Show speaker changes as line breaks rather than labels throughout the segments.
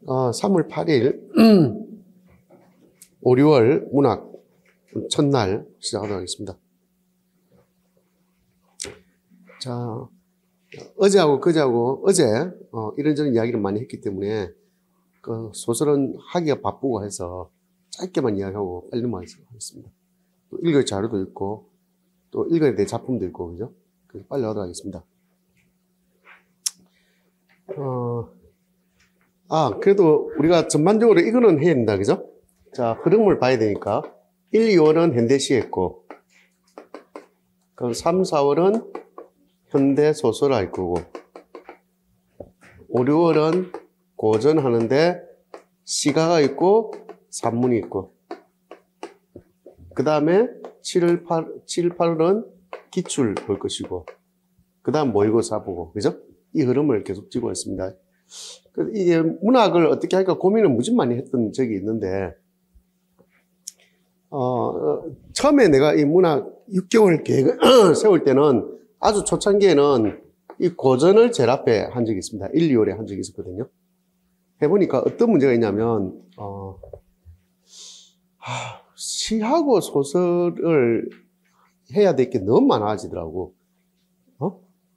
3월 8일, 5, 6월 문학 첫날 시작하도록 하겠습니다. 자, 어제하고 그제하고 어제 이런저런 이야기를 많이 했기 때문에 그 소설은 하기가 바쁘고 해서 짧게만 이야기하고 빨리 넘어가겠습니다. 또 읽을 자료도 있고 또 읽어야 될 작품도 있고 그죠? 그래서 빨리 하도록 하겠습니다. 그래도 우리가 전반적으로 이거는 해야 된다, 그죠? 자, 흐름을 봐야 되니까 1, 2월은 현대시에 했고 그럼 3, 4월은 현대 소설 할 거고 5, 6월은 고전 하는데 시가가 있고 산문이 있고 그 다음에 7, 8월은 기출 볼 것이고 그 다음 모의고사 보고 그죠? 이 흐름을 계속 쥐고 있습니다. 이게 문학을 어떻게 할까 고민을 무지 많이 했던 적이 있는데 처음에 내가 이 문학 6개월 계획을 세울 때는 아주 초창기에는 이 고전을 제일 앞에 한 적이 있습니다. 1, 2월에 한 적이 있었거든요. 해보니까 어떤 문제가 있냐면 시하고 소설을 해야 될 게 너무 많아지더라고.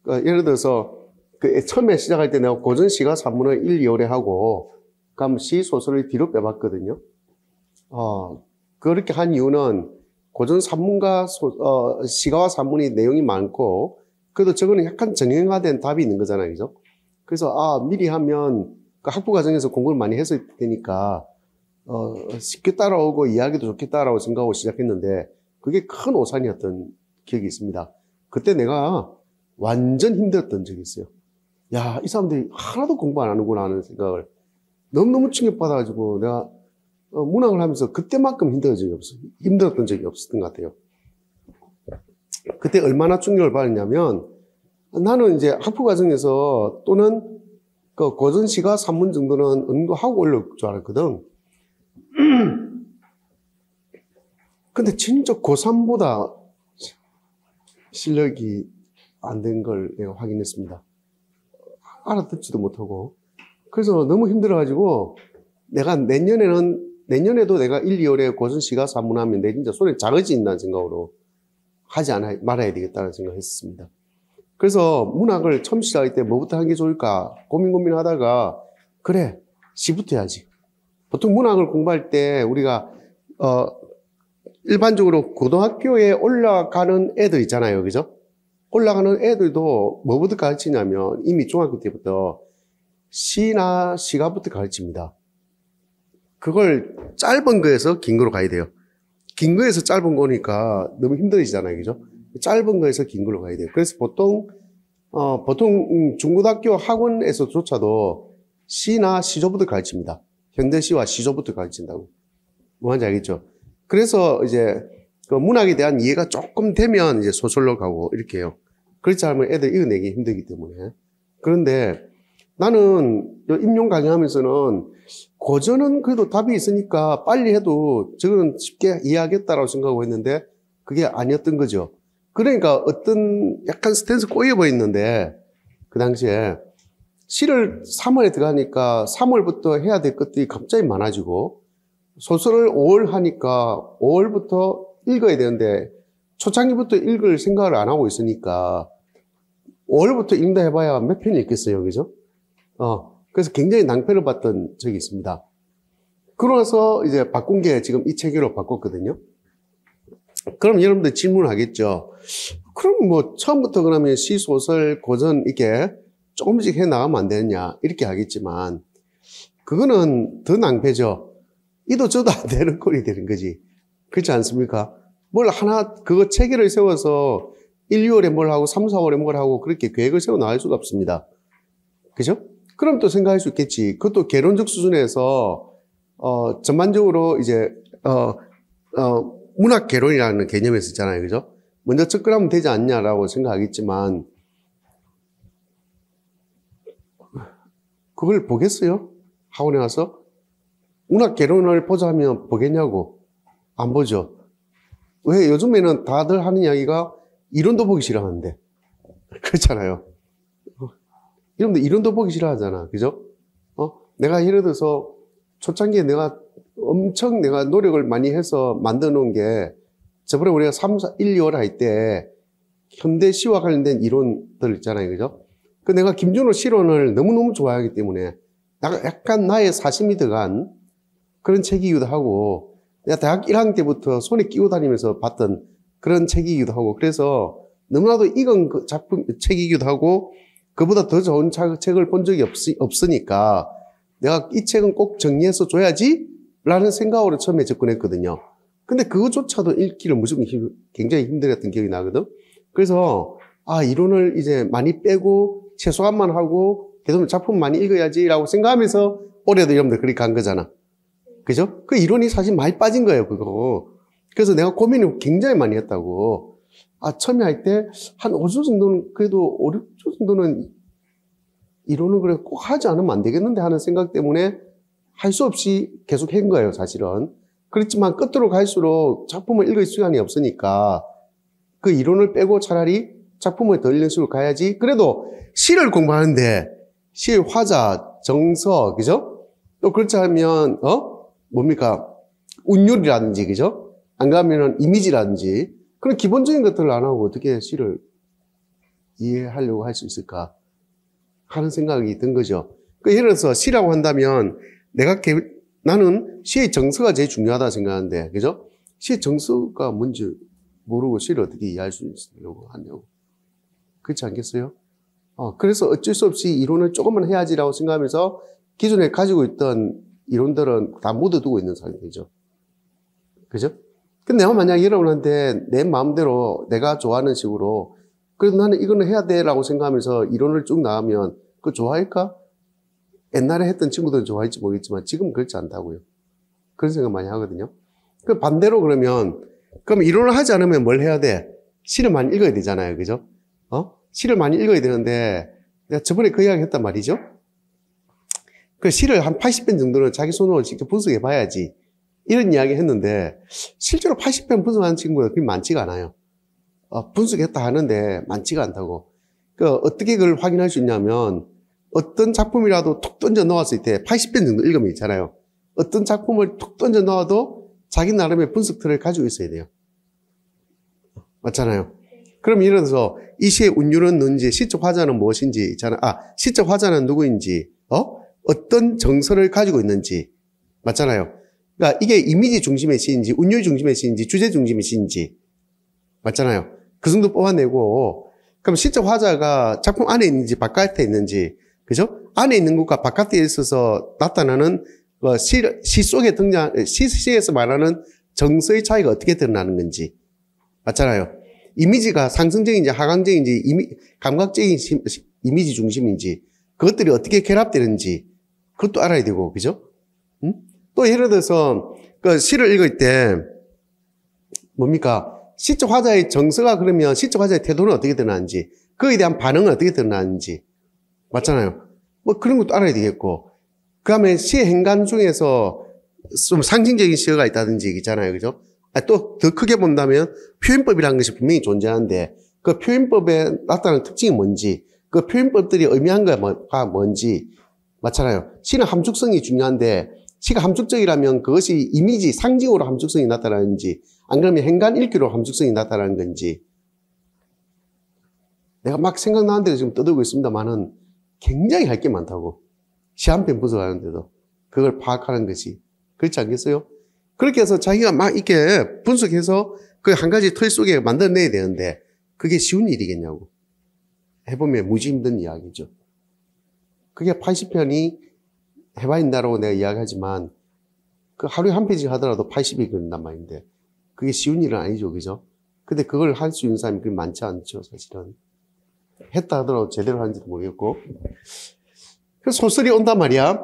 그러니까 예를 들어서 처음에 시작할 때 내가 고전 시가 산문을 1, 2월에 하고 그럼 시 소설을 뒤로 빼봤거든요. 그렇게 한 이유는 고전 산문과 시가와 산문이 내용이 많고 그래도 저거는 약간 정형화된 답이 있는 거잖아요, 그죠? 그래서 미리 하면 그 학부 과정에서 공부를 많이 했을 테니까 쉽게 따라오고 이해하기도 좋게 따라오고 생각하고 시작했는데 그게 큰 오산이었던 기억이 있습니다. 그때 내가 완전 힘들었던 적이 있어요. 야, 이 사람들이 하나도 공부 안 하는구나 하는 생각을 너무너무 충격받아가지고 내가 문학을 하면서 그때만큼 힘들었던 적이 없었던 것 같아요. 그때 얼마나 충격을 받았냐면 나는 이제 학부 과정에서 또는 그 고전시가 산문 정도는 어느 정도 하고 올라올 줄 알았거든. 근데 진짜 고3보다 실력이 안 된 걸 내가 확인했습니다. 알아듣지도 못하고. 그래서 너무 힘들어가지고 내가 내년에도 내가 1, 2월에 고전시가 산문하면 내 진짜 손에 작아진다는 생각으로 하지 말아야 되겠다는 생각을 했습니다. 그래서 문학을 처음 시작할 때 뭐부터 하는 게 좋을까 고민하다가 그래, 시부터 해야지. 보통 문학을 공부할 때 우리가 일반적으로 고등학교에 올라가는 애들 있잖아요, 그죠? 올라가는 애들도 뭐부터 가르치냐면 이미 중학교 때부터 시나 시가부터 가르칩니다. 그걸 짧은 거에서 긴 거로 가야 돼요. 긴 거에서 짧은 거니까 너무 힘들어지잖아요, 그죠? 짧은 거에서 긴 거로 가야 돼요. 그래서 보통 중고등학교 학원에서조차도 시나 시조부터 가르칩니다. 현대시와 시조부터 가르친다고. 뭔지 알겠죠? 그래서 이제 그 문학에 대한 이해가 조금 되면 이제 소설로 가고 이렇게 해요. 그렇지 않으면 애들 읽어내기 힘들기 때문에. 그런데 나는 임용 강의하면서는 고전은 그래도 답이 있으니까 빨리 해도 저거는 쉽게 이해하겠다라고 생각하고 했는데 그게 아니었던 거죠. 그러니까 어떤 약간 스탠스 꼬여버렸는데 그 당시에 시를 3월에 들어가니까 3월부터 해야 될 것들이 갑자기 많아지고 소설을 5월 하니까 5월부터 읽어야 되는데 초창기부터 읽을 생각을 안 하고 있으니까 5월부터 읽는다 해봐야 몇 편이 읽겠어요, 그죠? 그래서 굉장히 낭패를 봤던 적이 있습니다. 그러면서 이제 바꾼 게 지금 이 체계로 바꿨거든요. 그럼 여러분들 질문을 하겠죠. 그럼 뭐 처음부터 그러면 시, 소설, 고전 이렇게 조금씩 해 나가면 안 되느냐 이렇게 하겠지만 그거는 더 낭패죠. 이도 저도 안 되는 꼴이 되는 거지. 그렇지 않습니까? 그거 체계를 세워서 1, 2월에 뭘 하고 3, 4월에 뭘 하고 그렇게 계획을 세워 나갈 수가 없습니다. 그죠? 그럼 또 생각할 수 있겠지. 그것도 개론적 수준에서, 전반적으로 이제, 문학 개론이라는 개념에서 있잖아요. 그죠? 먼저 접근하면 되지 않냐라고 생각하겠지만, 그걸 보겠어요? 학원에 와서? 문학 개론을 보자 하면 보겠냐고? 안 보죠. 왜? 요즘에는 다들 하는 이야기가 이론도 보기 싫어하는데. 그렇잖아요. 여러분들 이론도 보기 싫어하잖아. 그죠? 내가 예를 들어서 초창기에 내가 엄청 내가 노력을 많이 해서 만들어 놓은 게 저번에 우리가 3, 4, 1, 2월 할 때 현대시와 관련된 이론들 있잖아요. 그죠? 그 내가 김준호 실론을 너무너무 좋아하기 때문에 약간 나의 사심이 들어간 그런 책이기도 하고 내가 대학 1학년 때부터 손에 끼고 다니면서 봤던 그런 책이기도 하고 그래서 너무나도 익은 그 작품, 책이기도 하고 그보다 더 좋은 책을 본 적이 없으니까 내가 이 책은 꼭 정리해서 줘야지 라는 생각으로 처음에 접근했거든요. 근데 그것조차도 읽기를 무조건 굉장히 힘들었던 기억이 나거든. 그래서 이론을 이제 많이 빼고 최소한만 하고 계속 작품 많이 읽어야지라고 생각하면서 올해도 여러분들 그렇게 간 거잖아. 그죠? 그 이론이 사실 많이 빠진 거예요, 그거. 그래서 내가 고민을 굉장히 많이 했다고. 처음에 할 때 한 5주 정도는 그래도 5, 6주 정도는 이론을 그래 꼭 하지 않으면 안 되겠는데 하는 생각 때문에 할 수 없이 계속 한 거예요, 사실은. 그렇지만 끝으로 갈수록 작품을 읽을 시간이 없으니까 그 이론을 빼고 차라리 작품을 더 읽는 식으로 가야지. 그래도 시를 공부하는데 시, 화자, 정서, 그죠? 또 그렇지 않으면 뭡니까? 운율이라든지, 그죠? 안 가면은 이미지라든지 그런 기본적인 것들을 안 하고 어떻게 시를 이해하려고 할 수 있을까 하는 생각이 든 거죠. 예를 들어서 시라고 한다면 나는 시의 정서가 제일 중요하다 생각하는데, 그죠? 시의 정서가 뭔지 모르고 시를 어떻게 이해할 수 있으려고 하냐고. 그렇지 않겠어요? 그래서 어쩔 수 없이 이론을 조금만 해야지라고 생각하면서 기존에 가지고 있던 이론들은 다 묻어두고 있는 상태죠. 그죠? 근데 내가 만약 여러분한테 내 마음대로 내가 좋아하는 식으로 그래도 나는 이거는 해야 돼라고 생각하면서 이론을 쭉 나가면 그거 좋아할까? 옛날에 했던 친구들은 좋아할지 모르겠지만 지금은 그렇지 않다고요. 그런 생각 많이 하거든요. 그 반대로 그럼 이론을 하지 않으면 뭘 해야 돼? 시를 많이 읽어야 되잖아요. 그죠? 시를 많이 읽어야 되는데 내가 저번에 그 이야기 했단 말이죠. 그 시를 한 80편 정도는 자기 손으로 직접 분석해 봐야지. 이런 이야기 했는데 실제로 80편 분석하는 친구가 그렇게 많지가 않아요. 분석했다 하는데 많지가 않다고. 어떻게 그걸 확인할 수 있냐면 어떤 작품이라도 툭 던져 넣었을 때 80편 정도 읽으면 있잖아요. 어떤 작품을 툭 던져 넣어도 자기 나름의 분석틀을 가지고 있어야 돼요. 맞잖아요. 그럼 예를 들어서 이 시의 운율은 뭔지, 시적 화자는 무엇인지 있잖아. 시적 화자는 누구인지, 어떤 정서를 가지고 있는지, 맞잖아요. 그러니까 이게 이미지 중심의 시인지, 운율 중심의 시인지, 주제 중심의 시인지, 맞잖아요. 그 정도 뽑아내고, 그럼 시적 화자가 작품 안에 있는지 바깥에 있는지, 그죠? 안에 있는 것과 바깥에 있어서 나타나는 시 속에 시에서 말하는 정서의 차이가 어떻게 드러나는 건지, 맞잖아요. 이미지가 상승적인지 하강적인지 감각적인 이미지 중심인지 그것들이 어떻게 결합되는지 그것도 알아야 되고, 그죠? 또 예를 들어서 그 시를 읽을 때 뭡니까? 시적 화자의 정서가 그러면 시적 화자의 태도는 어떻게 드러나는지 그에 대한 반응은 어떻게 드러나는지, 맞잖아요. 그런 것도 알아야 되겠고, 그 다음에 시의 행간 중에서 좀 상징적인 시어가 있다든지 있잖아요. 그죠? 또 더 크게 본다면 표현법이라는 것이 분명히 존재하는데 그 표현법에 나타나는 특징이 뭔지, 그 표현법들이 의미한 거가 뭔지, 맞잖아요. 시는 함축성이 중요한데 시가 함축적이라면 그것이 이미지, 상징으로 함축성이 나타나는지 안 그러면 행간 읽기로 함축성이 나타나는 건지. 내가 막 생각나는 대로 지금 떠들고 있습니다만은 굉장히 할 게 많다고. 시 한 편 분석하는데도 그걸 파악하는 것이. 그렇지 않겠어요? 그렇게 해서 자기가 막 이렇게 분석해서 그 한 가지 틀 속에 만들어내야 되는데 그게 쉬운 일이겠냐고. 해보면 무지 힘든 이야기죠. 그게 80편이 해봐야 된다고 내가 이야기하지만 그 하루에 한 페이지 하더라도 80이 그런단 말인데 그게 쉬운 일은 아니죠. 그죠? 근데 그걸 할 수 있는 사람이 그렇게 많지 않죠. 사실은. 했다 하더라도 제대로 하는지도 모르겠고. 그래서 소설이 온단 말이야.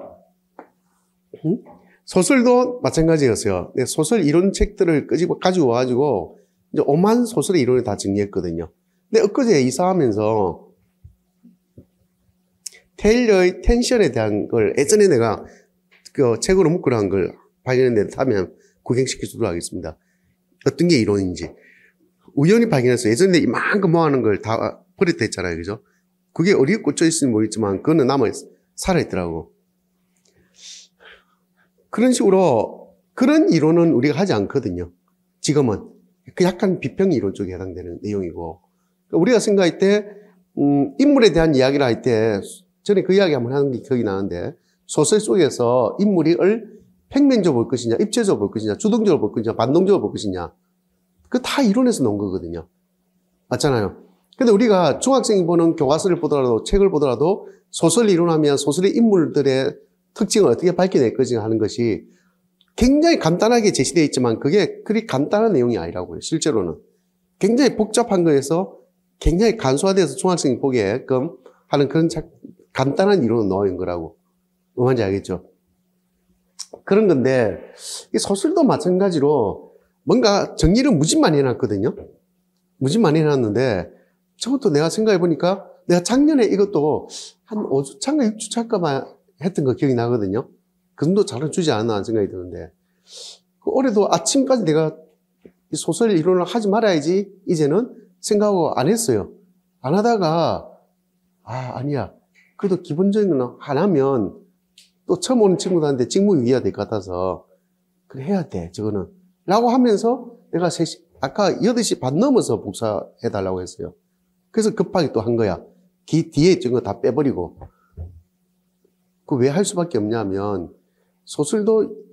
응? 소설도 마찬가지였어요. 소설 이론 책들을 가지고 와가지고 이제 오만 소설의 이론을 다 정리했거든요. 근데 엊그제 이사하면서 테일러의 텐션에 대한 걸 예전에 내가 그 책으로 묶어놓은 걸 발견했는데 하면 구경시켜 주도록 하겠습니다. 어떤 게 이론인지. 우연히 발견했어요. 예전에 이만큼 모아놓은 걸 다 버렸다 했잖아요. 그죠? 그게 어디에 꽂혀 있을지 모르겠지만 그거는 살아있더라고. 그런 식으로 그런 이론은 우리가 하지 않거든요. 지금은 그 약간 비평 이론 쪽에 해당되는 내용이고 우리가 생각할 때 인물에 대한 이야기를 할 때 전에 그 이야기 한번 하는 게 기억이 나는데 소설 속에서 인물을 평면적으로 볼 것이냐, 입체적으로 볼 것이냐, 주동적으로 볼 것이냐, 반동적으로 볼 것이냐 그 다 이론에서 나온 거거든요. 맞잖아요. 근데 우리가 중학생이 보는 교과서를 보더라도 책을 보더라도 소설 이론하면 소설의 인물들의 특징을 어떻게 밝혀낼 것인가 하는 것이 굉장히 간단하게 제시되어 있지만 그게 그리 간단한 내용이 아니라고요. 실제로는 굉장히 복잡한 거에서 굉장히 간소화돼서 중학생이 보게끔 하는 그런 간단한 이론을 넣어있는 거라고. 뭔지 알겠죠? 그런 건데 이 소설도 마찬가지로 뭔가 정리를 무지 많이 해놨거든요. 무지 많이 해놨는데 저것도 내가 생각해 보니까 내가 작년에 이것도 한 5주차인가 6주차인가 했던 거 기억이 나거든요. 그 정도 잘은 주지 않았나 하는 생각이 드는데 올해도 아침까지 내가 이 소설 이론을 하지 말아야지 이제는 생각하고 안 했어요. 안 하다가 아니야. 그래도 기본적인 건 안 하면 또 처음 오는 친구들한테 직무유기가 될 것 같아서 그래 해야 돼 저거는 라고 하면서 내가 아까 8시 반 넘어서 복사해달라고 했어요. 그래서 급하게 또 한 거야. 뒤에 있던 거 다 빼버리고. 그 왜 할 수밖에 없냐면 소설도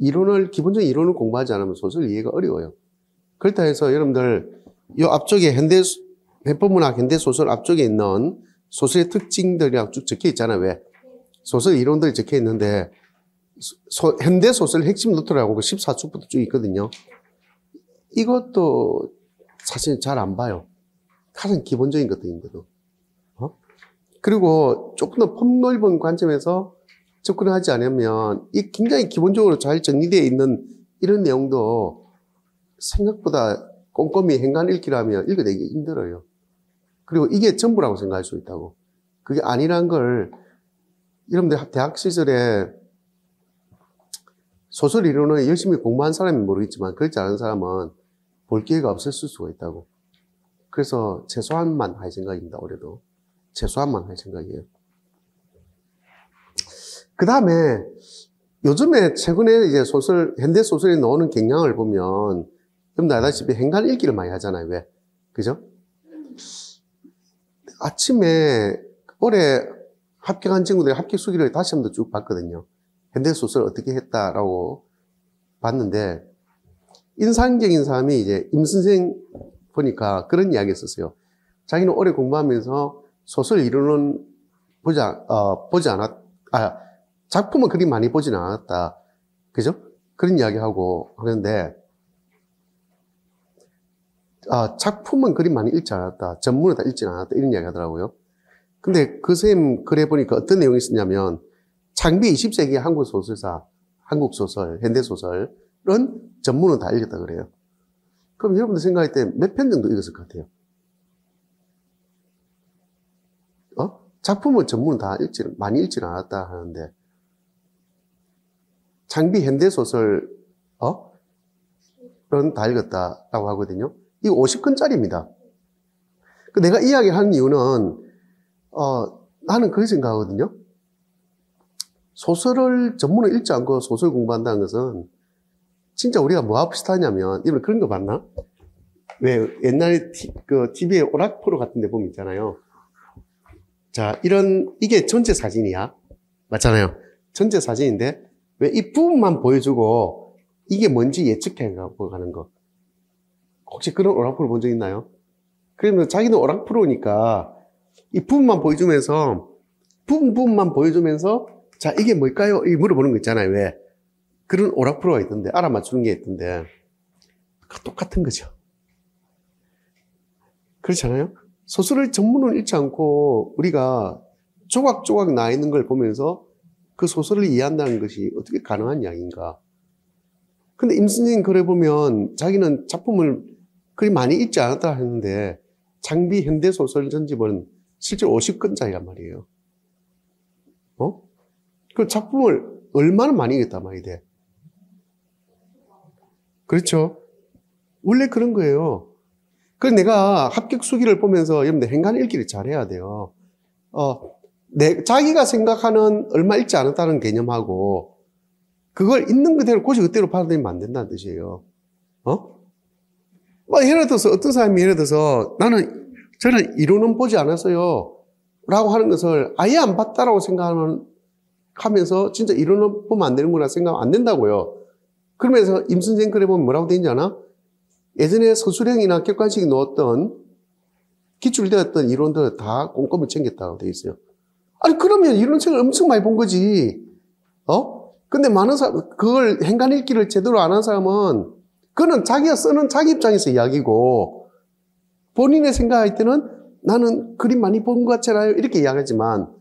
기본적인 이론을 공부하지 않으면 소설 이해가 어려워요. 그렇다 해서 여러분들 이 앞쪽에 해법문학 현대소설 앞쪽에 있는 소설의 특징들이랑 쭉 적혀 있잖아요. 왜? 소설 이론들이 적혀 있는데 현대소설 핵심 노트라고 14축부터 쭉 있거든요. 이것도 사실 잘 안 봐요. 가장 기본적인 것들인데도. 그리고 조금 더 폭넓은 관점에서 접근을 하지 않으면 이 굉장히 기본적으로 잘 정리되어 있는 이런 내용도 생각보다 꼼꼼히 행간 읽기라면 읽어내기 힘들어요. 그리고 이게 전부라고 생각할 수 있다고. 그게 아니란 걸 여러분들 대학 시절에 소설 이론을 열심히 공부한 사람은 모르겠지만 그렇지 않은 사람은 볼 기회가 없었을 수가 있다고. 그래서 최소한만 할 생각입니다. 올해도. 최소한만 할 생각이에요. 그 다음에 요즘에 최근에 이제 현대 소설이 나오는 경향을 보면 여러분들 알다시피 행간 읽기를 많이 하잖아요. 왜? 그죠? 아침에 올해 합격한 친구들의 합격 수기를 다시 한번 쭉 봤거든요. 현대 소설 어떻게 했다라고 봤는데 인상적인 사람이 이제 임 선생 보니까 그런 이야기 했었어요. 자기는 오래 공부하면서 소설 이론은 작품은 그리 많이 보진 않았다. 그죠? 그런 이야기하고 하는데, 작품은 그리 많이 읽지 않았다. 전문을 다 읽지 않았다. 이런 이야기 하더라고요. 근데 그 선생님 글에 보니까 어떤 내용이 있었냐면, 장비 20세기 한국 소설사, 한국 소설, 현대 소설은 전문은 다 읽었다 그래요. 그럼 여러분들 생각할 때 몇 편 정도 읽었을 것 같아요? 작품은 전문은 다 많이 읽지 않았다 하는데, 장비 현대소설, 은 다 읽었다라고 하거든요. 이거 50권짜리입니다. 내가 이야기를 하는 이유는, 나는 그렇게 생각하거든요. 소설을 전문을 읽지 않고 소설 공부한다는 것은, 진짜 우리가 뭐하고 비슷하냐면, 이런 그런 거 봤나? 왜, 옛날에 TV에 오락 프로 같은 데 보면 있잖아요. 자, 이게 전체 사진이야. 맞잖아요. 전체 사진인데, 왜 이 부분만 보여주고, 이게 뭔지 예측해가고 가는 거. 혹시 그런 오락 프로 본 적 있나요? 그러면 자기는 오락 프로니까, 이 부분만 보여주면서, 자, 이게 뭘까요? 이 물어보는 거 있잖아요. 왜? 그런 오락 프로가 있던데, 알아맞추는 게 있던데, 똑같은 거죠. 그렇지 않아요? 소설을 전문을 읽지 않고 우리가 조각조각 나 있는 걸 보면서 그 소설을 이해한다는 것이 어떻게 가능한 이야기인가? 근데 임 선생님 글에 보면 자기는 작품을 그리 많이 읽지 않았다 하는데 장비 현대소설 전집은 실제 50권짜리란 말이에요. 그 작품을 얼마나 많이 읽었단 말이 돼. 그렇죠? 원래 그런 거예요. 그래서 내가 합격 수기를 보면서 여러분들 행간 읽기를 잘해야 돼요. 자기가 생각하는 얼마 읽지 않았다는 개념하고 그걸 있는 그대로 고지 그대로 받아들이면 안 된다는 뜻이에요. 예를 들어서 어떤 사람이 예를 들어서 저는 이론은 보지 않았어요. 라고 하는 것을 아예 안 봤다라고 생각하면서 진짜 이론은 보면 안 되는구나 생각하면 안 된다고요. 그러면서 임선생 글에 보면 뭐라고 되어 있는지 아나? 예전에 서술형이나 객관식이 넣었던 기출되었던 이론들 다 꼼꼼히 챙겼다고 되어 있어요. 아니 그러면 이론책을 엄청 많이 본 거지. 근데 많은 사람 그걸 행간 읽기를 제대로 안 한 사람은 그거는 자기가 쓰는 자기 입장에서 이야기고 본인의 생각할 때는 나는 그림 많이 본 것 같잖아요. 이렇게 이야기하지만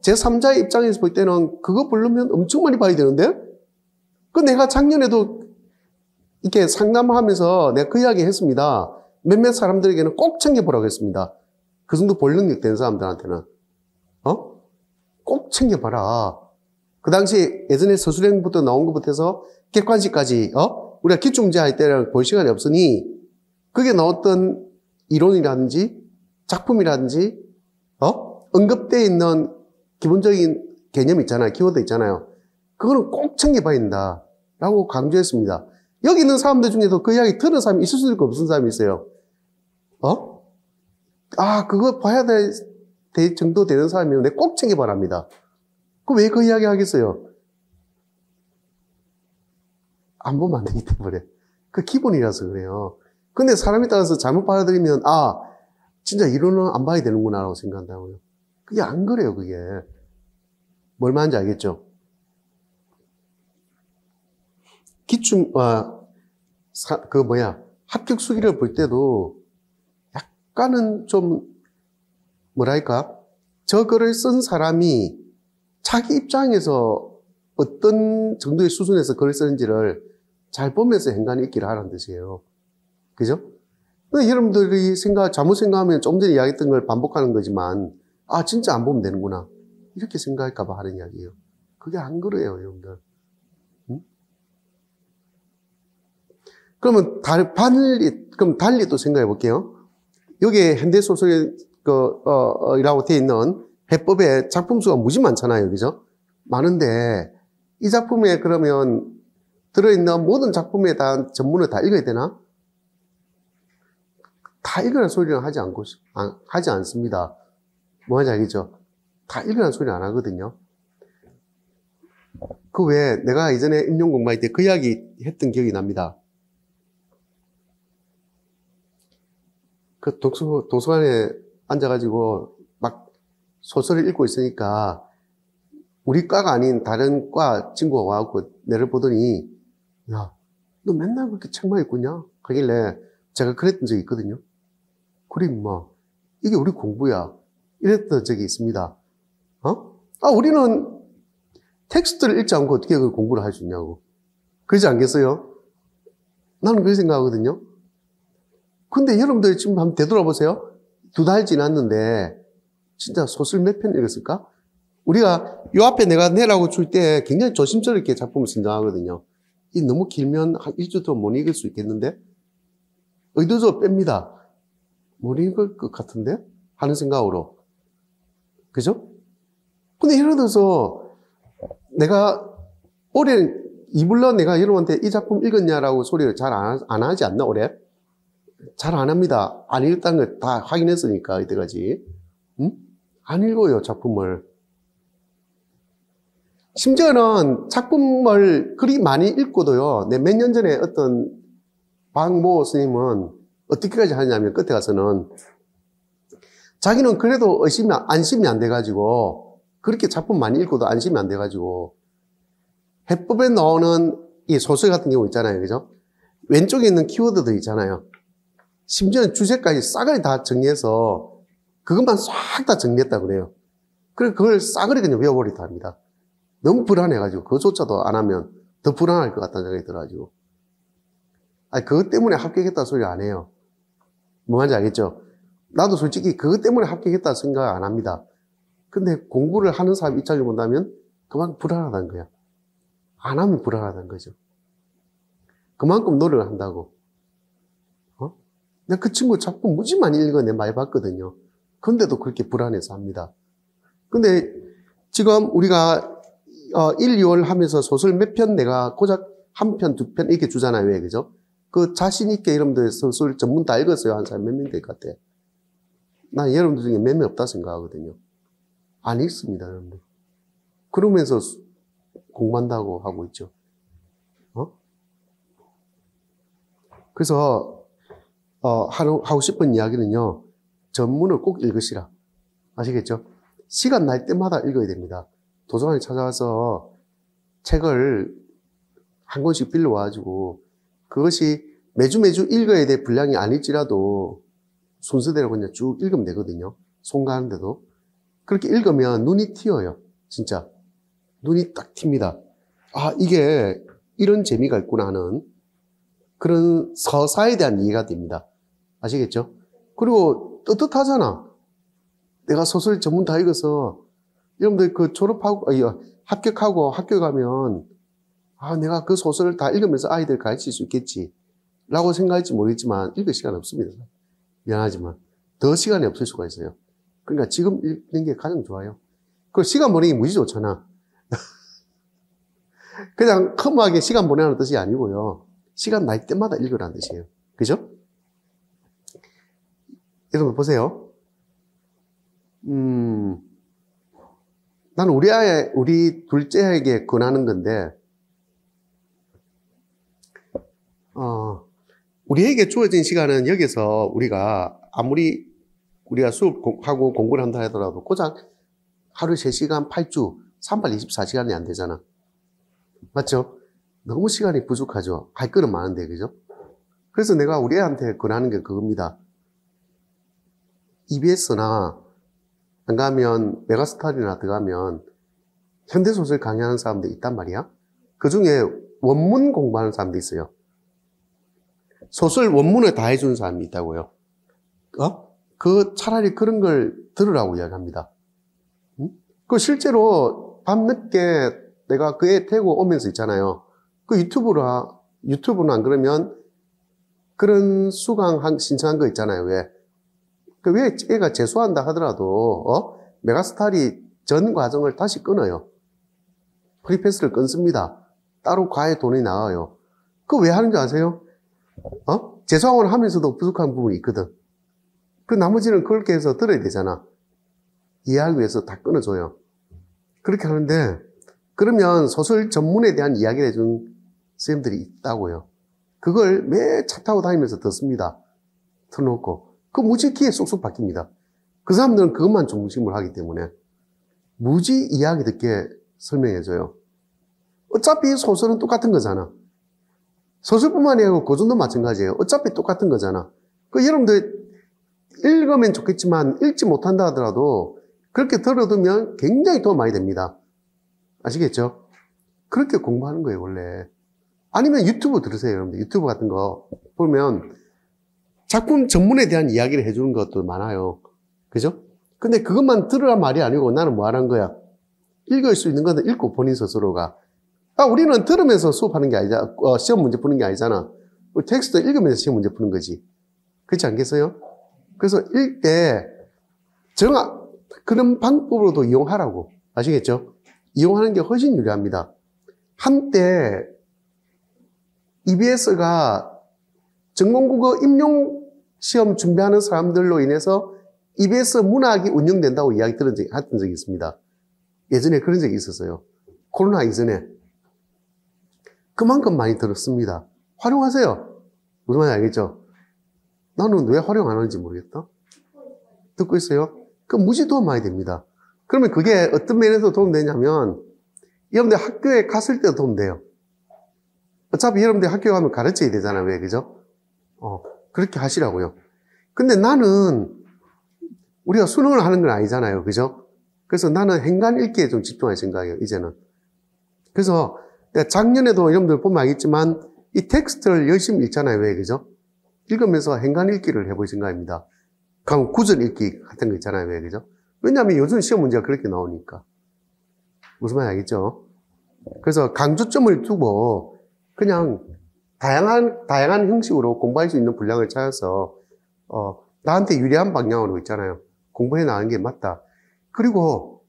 제3자의 입장에서 볼 때는 그거 보려면 엄청 많이 봐야 되는데 내가 작년에도 이렇게 상담을 하면서 내가 그 이야기 했습니다. 몇몇 사람들에게는 꼭 챙겨보라고 했습니다. 그 정도 볼 능력 되는 사람들한테는 꼭 챙겨봐라. 그 당시 예전에 서술형부터 나온 것부터 해서 객관식까지 우리가 기출문제 할 때는 볼 시간이 없으니 그게 나왔던 이론이라든지 작품이라든지 언급되어 있는 기본적인 개념 있잖아요. 키워드 있잖아요. 그거는 꼭 챙겨봐야 된다라고 강조했습니다. 여기 있는 사람들 중에도 그 이야기 들은 사람이 있을 수도 있고 없은 사람이 있어요. 그거 봐야 될 정도 되는 사람이면 내가 꼭 챙겨봐랍니다. 왜 그 이야기 하겠어요? 안 보면 안 되기 때문에. 그 기본이라서 그래요. 근데 사람에 따라서 잘못 받아들이면, 진짜 이론은 안 봐야 되는구나, 라고 생각한다고요. 그게 안 그래요, 그게. 뭘 말하는지 알겠죠? 합격 수기를 볼 때도 약간은 좀, 저 글을 쓴 사람이 자기 입장에서 어떤 정도의 수준에서 글을 쓰는지를 잘 보면서 행간 읽기를 하라는 뜻이에요. 그죠? 근데 여러분들이 잘못 생각하면 좀 전에 이야기했던 걸 반복하는 거지만, 진짜 안 보면 되는구나. 이렇게 생각할까봐 하는 이야기예요. 그게 안 그래요, 여러분들. 응? 그러면 달리 또 생각해 볼게요. 여기에 현대소설이라고 되어 있는 해법에 작품 수가 무지 많잖아요. 그죠? 많은데, 이 작품에 그러면 들어있는 모든 작품에 대한 전문을 다 읽어야 되나? 다 읽으라는 소리는 하지 않습니다. 뭐 하는지 알겠죠? 다 읽으라는 소리 안 하거든요. 그 외에 내가 예전에 임용 공부할 때 그 이야기 했던 기억이 납니다. 그 도서관에 앉아가지고 막 소설을 읽고 있으니까 우리 과가 아닌 다른 과 친구가 와갖고 내를 보더니 야, 너 맨날 그렇게 책만 읽고 있냐? 하길래 제가 그랬던 적이 있거든요. 그래 임마, 이게 우리 공부야. 이랬던 적이 있습니다. 우리는 텍스트를 읽지 않고 어떻게 그 공부를 할 수 있냐고. 그러지 않겠어요? 나는 그렇게 생각하거든요. 근데 여러분들 지금 한번 되돌아보세요. 2달 지났는데 진짜 소설 몇 편 읽었을까? 우리가 요 앞에 내가 내라고 줄 때 굉장히 조심스럽게 작품을 선정하거든요. 이 너무 길면 한 일주일 동안 못 읽을 수 있겠는데? 의도적으로 뺍니다. 못 읽을 것 같은데? 하는 생각으로. 그죠? 근데 예를 들어서 내가 올해 이불러 내가 여러분한테 이 작품 읽었냐라고 소리를 잘 안 하지 않나, 올해? 잘 안 합니다. 안 읽었다는 걸 다 확인했으니까, 이때까지. 응? 안 읽어요, 작품을. 심지어는 작품을 그리 많이 읽고도요, 내 몇 년 전에 어떤 박모 스님은 어떻게까지 하냐면, 끝에 가서는 자기는 그래도 안심이 안 돼가지고, 그렇게 작품 많이 읽고도 안심이 안 돼가지고, 해법에 나오는 이 소설 같은 경우 있잖아요, 그죠? 왼쪽에 있는 키워드들 있잖아요. 심지어는 주제까지 싸그리 다 정리해서, 그것만 싹 다 정리했다 그래요. 그래서 그걸 싸그리 그냥 외워버리다 합니다. 너무 불안해가지고, 그것조차도 안 하면 더 불안할 것 같다는 생각이 들어가지고. 그것 때문에 합격했다 소리 안 해요. 뭐 하는지 알겠죠? 나도 솔직히 그것 때문에 합격했다 생각 안 합니다. 근데 공부를 하는 사람 입장을 본다면 그만큼 불안하다는 거야. 안 하면 불안하다는 거죠. 그만큼 노력을 한다고. 내가 그 친구 작품 무지 많이 읽어 내가 많이 봤거든요. 근데도 그렇게 불안해서 합니다. 근데 지금 우리가 1, 2월 하면서 소설 몇 편 내가 고작 한 편, 두 편 이렇게 주잖아요. 왜, 그죠? 그 자신있게 여러분들 소설 전문 다 읽었어요. 한 사람 몇 명 될 것 같아. 난 여러분들 중에 몇 명 없다 생각하거든요. 안 읽습니다, 여러분들. 그러면서 공부한다고 하고 있죠. 그래서, 하고 싶은 이야기는요, 전문을 꼭 읽으시라. 아시겠죠? 시간 날 때마다 읽어야 됩니다. 도서관에 찾아와서 책을 한 권씩 빌려와가지고, 그것이 매주 읽어야 될 분량이 아닐지라도 순서대로 그냥 쭉 읽으면 되거든요. 손 가는데도. 그렇게 읽으면 눈이 튀어요. 진짜. 눈이 딱 튑니다. 아, 이게 이런 재미가 있구나 하는 그런 서사에 대한 이해가 됩니다. 아시겠죠? 그리고 떳떳하잖아. 내가 소설 전문 다 읽어서 여러분들 그 졸업하고, 합격하고 학교 가면 아, 내가 그 소설을 다 읽으면서 아이들 가르칠 수 있겠지. 라고 생각할지 모르겠지만 읽을 시간 없습니다. 미안하지만. 더 시간이 없을 수가 있어요. 그러니까 지금 읽는 게 가장 좋아요. 그리고 시간 보내기 무지 좋잖아. 그냥 허무하게 시간 보내라는 뜻이 아니고요. 시간 날 때마다 읽으라는 뜻이에요. 그죠? 여러분 보세요. 나는 우리 둘째에게 권하는 건데, 우리에게 주어진 시간은 여기서 아무리 우리가 수업하고 공부를 한다 하더라도 고작 하루 3시간 8주, 3발 24시간이 안 되잖아. 맞죠? 너무 시간이 부족하죠. 할 거는 많은데, 그죠? 그래서 내가 우리 애한테 권하는 게 그겁니다. EBS나 안 가면 메가스터디나 들어가면 현대소설 강의하는 사람들 있단 말이야. 그 중에 원문 공부하는 사람도 있어요. 소설 원문을 다 해주는 사람이 있다고요. 차라리 그런 걸 들으라고 이야기합니다. 그 실제로 밤늦게 내가 그 애 태고 오면서 있잖아요. 그 유튜브는 안 그러면 그런 수강 신청한 거 있잖아요. 왜 애가 재수한다 하더라도, 메가스터디 전 과정을 다시 끊어요. 프리패스를 끊습니다. 따로 과외 돈이 나와요. 그거 왜 하는 줄 아세요? 재수학원을 하면서도 부족한 부분이 있거든. 그 나머지는 그렇게 해서 들어야 되잖아. 이해하기 위해서 다 끊어줘요. 그렇게 하는데, 그러면 소설 전문에 대한 이야기를 해준 선생님들이 있다고요. 그걸 매 차 타고 다니면서 듣습니다. 틀어놓고. 그 무지 귀에 쏙쏙 박힙니다. 그 사람들은 그것만 중심을 하기 때문에 무지 이야기 듣게 설명해줘요. 어차피 소설은 똑같은 거잖아. 소설뿐만이 아니고 고전도 마찬가지예요. 어차피 똑같은 거잖아. 그 여러분들 읽으면 좋겠지만 읽지 못한다 하더라도 그렇게 들어두면 굉장히 도움 많이 됩니다. 아시겠죠? 그렇게 공부하는 거예요, 원래. 아니면 유튜브 들으세요, 여러분들. 유튜브 같은 거 보면 작품 전문에 대한 이야기를 해주는 것도 많아요. 그죠? 근데 그것만 들으란 말이 아니고 나는 뭐 하는 거야? 읽을 수 있는 거는 읽고 본인 스스로가. 우리는 들으면서 수업하는 게 아니잖아. 시험 문제 푸는 게 아니잖아. 텍스트 읽으면서 시험 문제 푸는 거지. 그렇지 않겠어요? 그래서 읽을 때 그런 방법으로도 이용하라고. 아시겠죠? 이용하는 게 훨씬 유리합니다. 한때 EBS가 전공국어 임용 시험 준비하는 사람들로 인해서 EBS 문학이 운영된다고 이야기 했던 적이 있습니다. 예전에 그런 적이 있었어요. 코로나 이전에. 그만큼 많이 들었습니다. 활용하세요. 무슨 말인지 알겠죠? 나는 왜 활용 안 하는지 모르겠다. 듣고 있어요? 그 무지 도움 많이 됩니다. 그러면 그게 어떤 면에서 도움되냐면 여러분들 학교에 갔을 때도 도움돼요. 어차피 여러분들 학교 가면 가르쳐야 되잖아요. 왜, 그죠? 그렇게 하시라고요. 근데 나는 우리가 수능을 하는 건 아니잖아요. 그죠? 그래서 나는 행간 읽기에 좀 집중할 생각이에요. 이제는. 그래서 작년에도 여러분들 보면 알겠지만 이 텍스트를 열심히 읽잖아요. 왜, 그죠? 읽으면서 행간 읽기를 해볼 생각입니다. 그럼 구절 읽기 같은 거 있잖아요. 왜, 그죠? 왜냐하면 요즘 시험 문제가 그렇게 나오니까. 무슨 말인지 알겠죠? 그래서 강조점을 두고 그냥 다양한 형식으로 공부할 수 있는 분량을 찾아서 나한테 유리한 방향으로 있잖아요. 공부해 나가는 게 맞다. 그리고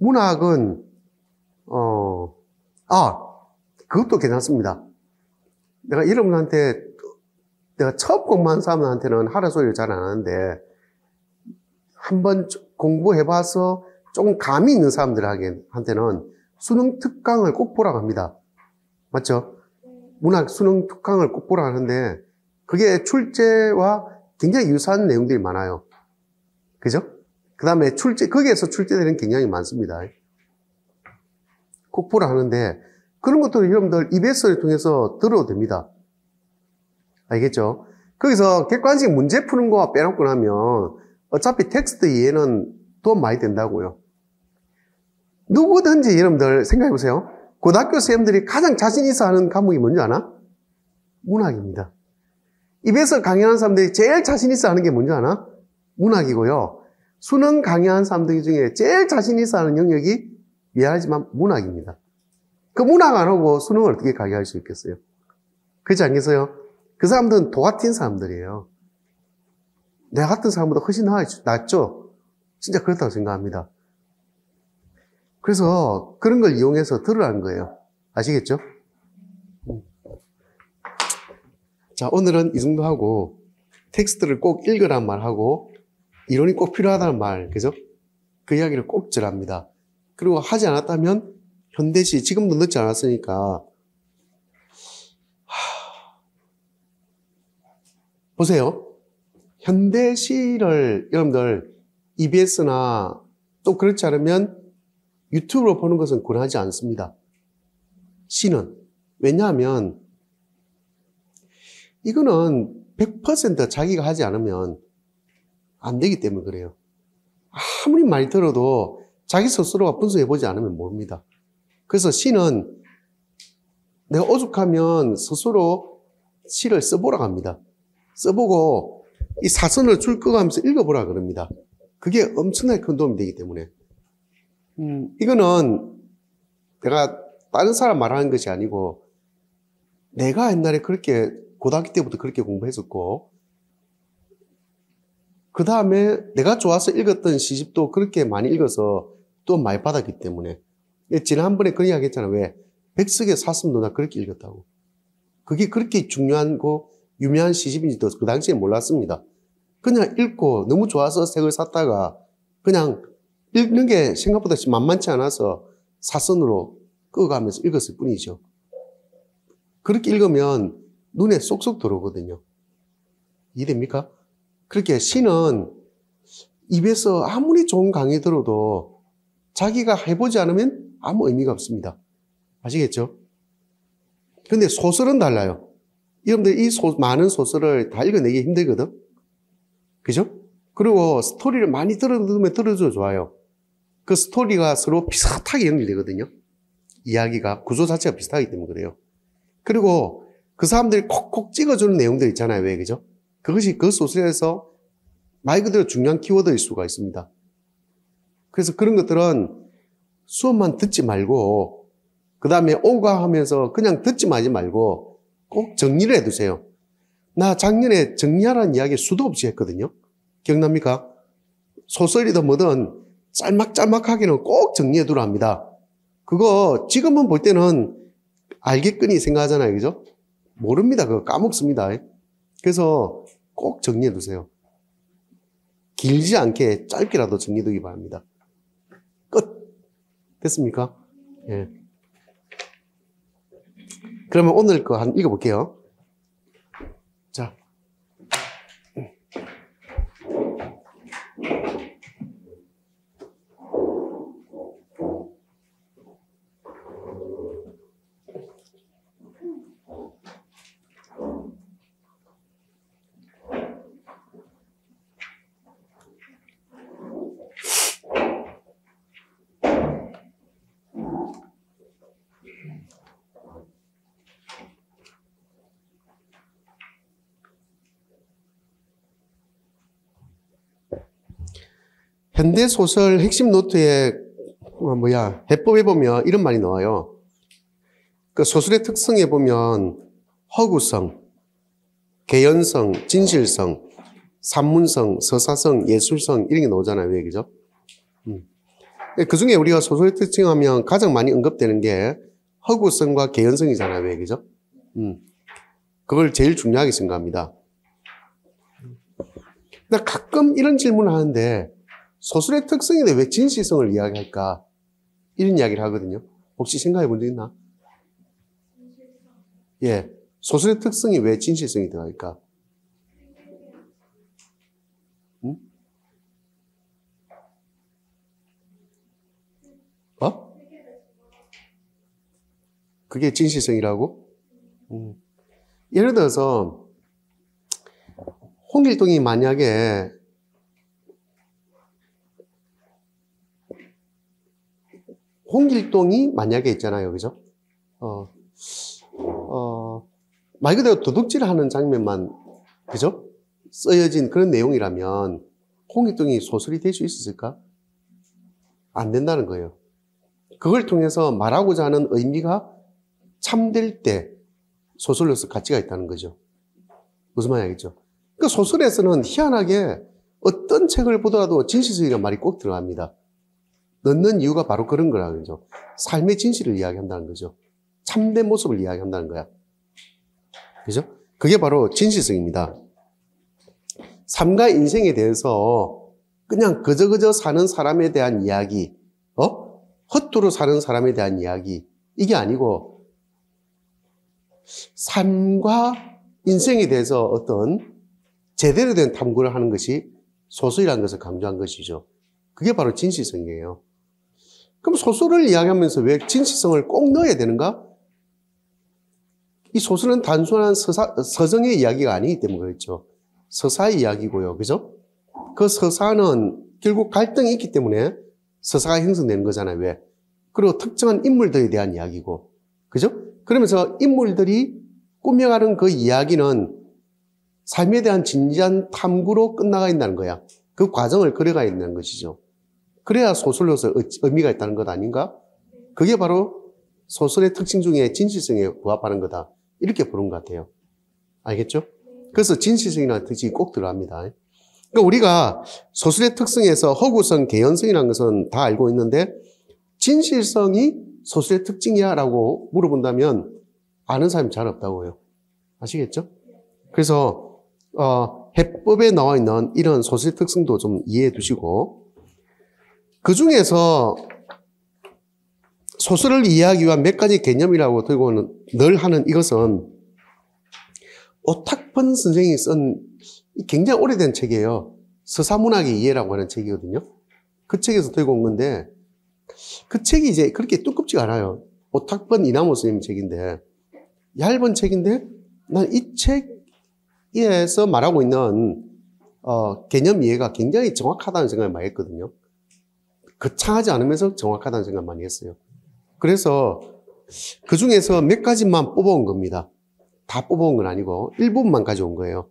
문학은, 그것도 괜찮습니다. 내가 여러분한테, 내가 처음 공부한 사람한테는 하라 소리를 잘 안 하는데, 한번 공부해봐서 조금 감이 있는 사람들한테는 수능 특강을 꼭 보라고 합니다. 맞죠? 문학 수능 특강을 꼭 보라고 하는데, 그게 출제와 굉장히 유사한 내용들이 많아요. 그죠? 그 다음에 거기에서 출제되는 굉장히 많습니다. 꼭 보라 하는데, 그런 것들을 여러분들 EBS를 통해서 들어도 됩니다. 알겠죠? 거기서 객관식 문제 푸는 거 빼놓고 나면 어차피 텍스트 이해는 도움 많이 된다고요. 누구든지 여러분들 생각해 보세요. 고등학교 선생님들이 가장 자신 있어 하는 과목이 뭔지 아나? 문학입니다. EBS 강의하는 사람들이 제일 자신 있어 하는 게 뭔지 아나? 문학이고요. 수능 강의하는 사람들 중에 제일 자신 있어 하는 영역이 미안하지만 문학입니다. 그 문학 안 하고 수능을 어떻게 강의할 수 있겠어요? 그렇지 않겠어요? 그 사람들은 도 같은 사람들이에요. 내 같은 사람보다 훨씬 낫죠? 진짜 그렇다고 생각합니다. 그래서 그런 걸 이용해서 들으라는 거예요. 아시겠죠? 자, 오늘은 이 정도 하고 텍스트를 꼭 읽으란 말하고 이론이 꼭 필요하다는 말, 그죠? 그 이야기를 꼭 전합니다. 그리고 하지 않았다면 현대시, 지금도 늦지 않았으니까 보세요. 현대시를 여러분들 EBS나 또 그렇지 않으면 유튜브로 보는 것은 권하지 않습니다. 시는. 왜냐하면 이거는 100% 자기가 하지 않으면 안 되기 때문에 그래요. 아무리 많이 들어도 자기 스스로가 분석해보지 않으면 모릅니다. 그래서 시는 내가 오죽하면 스스로 시를 써보라고 합니다. 써보고 이 사선을 줄 끄가면서 읽어보라 그럽니다. 그게 엄청나게 큰 도움이 되기 때문에. 이거는 내가 다른 사람 말하는 것이 아니고 내가 옛날에 그렇게 고등학교 때부터 그렇게 공부했었고 그 다음에 내가 좋아서 읽었던 시집도 그렇게 많이 읽어서 또 많이 받았기 때문에 지난번에 그런 이야기 했잖아. 왜? 백석의 사슴도 나 그렇게 읽었다고. 그게 그렇게 중요한 거 유명한 시집인지도 그 당시에 몰랐습니다. 그냥 읽고 너무 좋아서 책을 샀다가 그냥 읽는 게 생각보다 만만치 않아서 사선으로 끄어가면서 읽었을 뿐이죠. 그렇게 읽으면 눈에 쏙쏙 들어오거든요. 이해됩니까? 그렇게 시는 입에서 아무리 좋은 강의 들어도 자기가 해보지 않으면 아무 의미가 없습니다. 아시겠죠? 근데 소설은 달라요. 여러분들 많은 소설을 다 읽어내기 힘들거든? 그죠? 그리고 스토리를 많이 들으면 들어도 좋아요. 그 스토리가 서로 비슷하게 연결되거든요. 이야기가, 구조 자체가 비슷하기 때문에 그래요. 그리고 그 사람들이 콕콕 찍어주는 내용들 있잖아요. 왜, 그죠? 그것이 그 소설에서 말 그대로 중요한 키워드일 수가 있습니다. 그래서 그런 것들은 수업만 듣지 말고, 그 다음에 오가하면서 그냥 듣지 마지 말고 꼭 정리를 해두세요. 나 작년에 정리하라는 이야기 수도 없이 했거든요. 기억납니까? 소설이든 뭐든 짤막짤막하게는 꼭 정리해두라 합니다. 그거 지금은 볼 때는 알겠거니 생각하잖아요. 그죠? 모릅니다. 그거 까먹습니다. 그래서 꼭 정리해두세요. 길지 않게 짧게라도 정리해두기 바랍니다. 끝. 됐습니까? 예. 그러면 오늘 거 한 읽어볼게요. 자. 현대소설 핵심 노트에 해법에 보면 이런 말이 나와요. 그 소설의 특성에 보면 허구성, 개연성, 진실성, 산문성, 서사성, 예술성 이런 게 나오잖아요. 왜 그죠? 그 중에 우리가 소설의 특징하면 가장 많이 언급되는 게 허구성과 개연성이잖아요. 왜, 그죠? 그걸 제일 중요하게 생각합니다. 근데 가끔 이런 질문을 하는데, 소설의 특성인데 왜 진실성을 이야기할까? 이런 이야기를 하거든요. 혹시 생각해 본 적 있나? 예. 소설의 특성이 왜 진실성이 들어갈까? 응? 어? 그게 진실성이라고? 예를 들어서, 홍길동이 만약에 있잖아요. 그죠? 말 그대로 도둑질 하는 장면만, 그죠? 쓰여진 그런 내용이라면, 홍길동이 소설이 될 수 있었을까? 안 된다는 거예요. 그걸 통해서 말하고자 하는 의미가 참될 때 소설로서 가치가 있다는 거죠. 무슨 말인지 알겠죠? 그 소설에서는 희한하게 어떤 책을 보더라도 진실성이라는 말이 꼭 들어갑니다. 넣는 이유가 바로 그런 거라는 거죠. 삶의 진실을 이야기한다는 거죠. 참된 모습을 이야기한다는 거야. 그죠? 그게 바로 진실성입니다. 삶과 인생에 대해서 그냥 그저 사는 사람에 대한 이야기, 헛두루 사는 사람에 대한 이야기, 이게 아니고 삶과 인생에 대해서 어떤 제대로 된 탐구를 하는 것이 소설이라는 것을 강조한 것이죠. 그게 바로 진실성이에요. 그럼 소설을 이야기하면서 왜 진실성을 꼭 넣어야 되는가? 이 소설은 단순한 서정의 이야기가 아니기 때문에 그렇죠. 서사의 이야기고요. 그죠? 그 서사는 결국 갈등이 있기 때문에 서사가 형성되는 거잖아요. 왜? 그리고 특정한 인물들에 대한 이야기고. 그죠? 그러면서 인물들이 꾸며가는 그 이야기는 삶에 대한 진지한 탐구로 끝나가 있다는 거야. 그 과정을 그려가 있는 것이죠. 그래야 소설로서 의미가 있다는 것 아닌가? 그게 바로 소설의 특징 중에 진실성에 부합하는 거다. 이렇게 보는 것 같아요. 알겠죠? 그래서 진실성이라는 특징이 꼭 들어갑니다. 그러니까 우리가 소설의 특성에서 허구성, 개연성이라는 것은 다 알고 있는데 진실성이 소설의 특징이야 라고 물어본다면 아는 사람이 잘 없다고요. 아시겠죠? 그래서 해법에 나와 있는 이런 소설의 특성도 좀 이해해 두시고 그 중에서 소설을 이해하기 위한 몇 가지 개념이라고 들고는 늘 하는 이것은 오탁펀 선생이 쓴 굉장히 오래된 책이에요. 서사문학의 이해라고 하는 책이거든요. 그 책에서 들고 온 건데 그 책이 이제 그렇게 두껍지가 않아요. 오탁펀 이나모 선생님 책인데 얇은 책인데 난 이 책에서 말하고 있는 개념 이해가 굉장히 정확하다는 생각을 많이 했거든요. 거창하지 않으면서 정확하다는 생각을 많이 했어요. 그래서 그 중에서 몇 가지만 뽑아온 겁니다. 다 뽑아온 건 아니고 일부분만 가져온 거예요.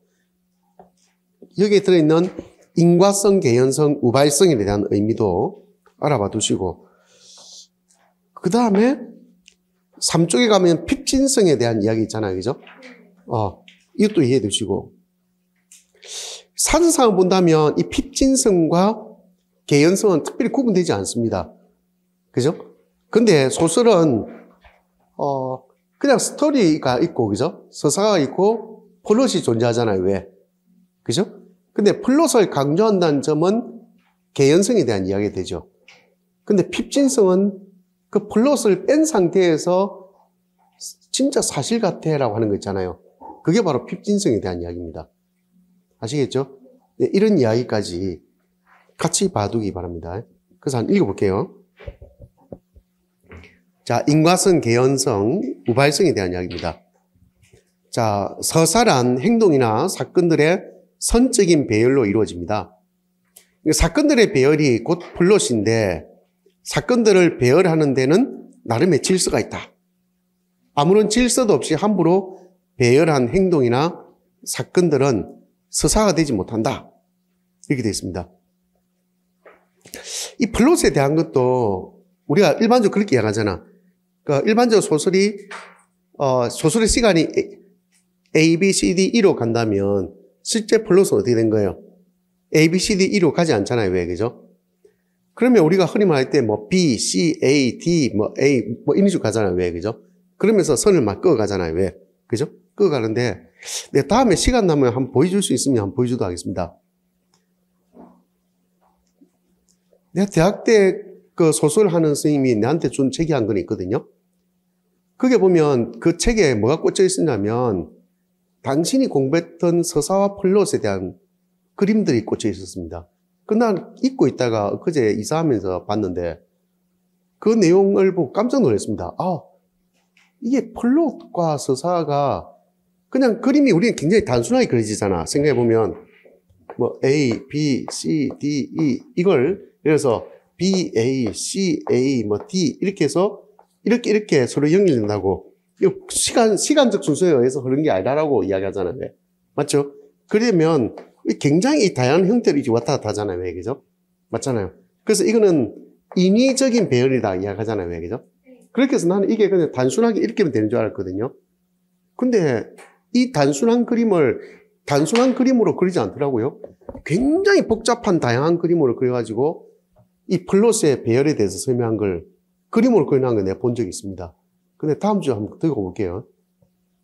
여기에 들어있는 인과성, 개연성, 우발성에 대한 의미도 알아봐 두시고 그 다음에 3쪽에 가면 핍진성에 대한 이야기 있잖아요. 그죠? 이것도 이해해 두시고 사전상을 본다면 이 핍진성과 개연성은 특별히 구분되지 않습니다. 그죠? 근데 소설은 그냥 스토리가 있고 그죠? 서사가 있고 플롯이 존재하잖아요. 왜? 그죠? 근데 플롯을 강조한다는 점은 개연성에 대한 이야기가 되죠. 근데 핍진성은 그 플롯을 뺀 상태에서 진짜 사실 같아라고 하는 거 있잖아요. 그게 바로 핍진성에 대한 이야기입니다. 아시겠죠? 네, 이런 이야기까지 같이 봐두기 바랍니다. 그래서 한번 읽어볼게요. 자, 인과성, 개연성, 우발성에 대한 이야기입니다. 자, 서사란 행동이나 사건들의 선적인 배열로 이루어집니다. 사건들의 배열이 곧 플롯인데 사건들을 배열하는 데는 나름의 질서가 있다. 아무런 질서도 없이 함부로 배열한 행동이나 사건들은 서사가 되지 못한다. 이렇게 되어 있습니다. 이 플롯에 대한 것도 우리가 일반적으로 그렇게 이야기하잖아. 그러니까 일반적으로 소설의 시간이 A, B, C, D, E로 간다면 실제 플롯은 어떻게 된 거예요? A, B, C, D, E로 가지 않잖아요. 왜? 그죠? 그러면 우리가 흔히 말할 때 뭐 B, C, A, D, 뭐 A, 뭐 이런 식으로 가잖아요. 왜? 그죠? 그러면서 선을 막 그어 가잖아요. 왜? 그죠? 그어 가는데, 내가 다음에 시간 나면 한번 보여줄 수 있으면 한번 보여주도록 하겠습니다. 내가 대학 때 그 소설하는 선생님이 내한테 준 책이 한 권 있거든요. 그게 보면 그 책에 뭐가 꽂혀 있었냐면, 당신이 공부했던 서사와 플롯에 대한 그림들이 꽂혀 있었습니다. 그날 잊고 있다가 그제 이사하면서 봤는데 그 내용을 보고 깜짝 놀랐습니다. 아, 이게 플롯과 서사가 그냥 그림이 우리는 굉장히 단순하게 그려지잖아. 생각해보면 뭐 A, B, C, D, E 이걸 그래서 B, A, C, A, 뭐 D 이렇게 해서 이렇게 서로 연결된다고. 이거 시간적 순서에 의해서 흐르는 게 아니라고 이야기하잖아요. 왜? 맞죠? 그러면 굉장히 다양한 형태로 이렇게 왔다 갔다 하잖아요. 왜? 그죠? 맞잖아요. 그래서 이거는 인위적인 배열이다 이야기하잖아요. 왜? 그죠? 그렇게 해서 나는 이게 그냥 단순하게 이렇게 하면 되는 줄 알았거든요. 근데 이 단순한 그림을 단순한 그림으로 그리지 않더라고요. 굉장히 복잡한 다양한 그림으로 그려가지고 이 플롯의 배열에 대해서 설명한 걸 그림으로 그려놓은 걸 내가 본 적이 있습니다. 근데 다음 주에 한번 더 읽어볼게요.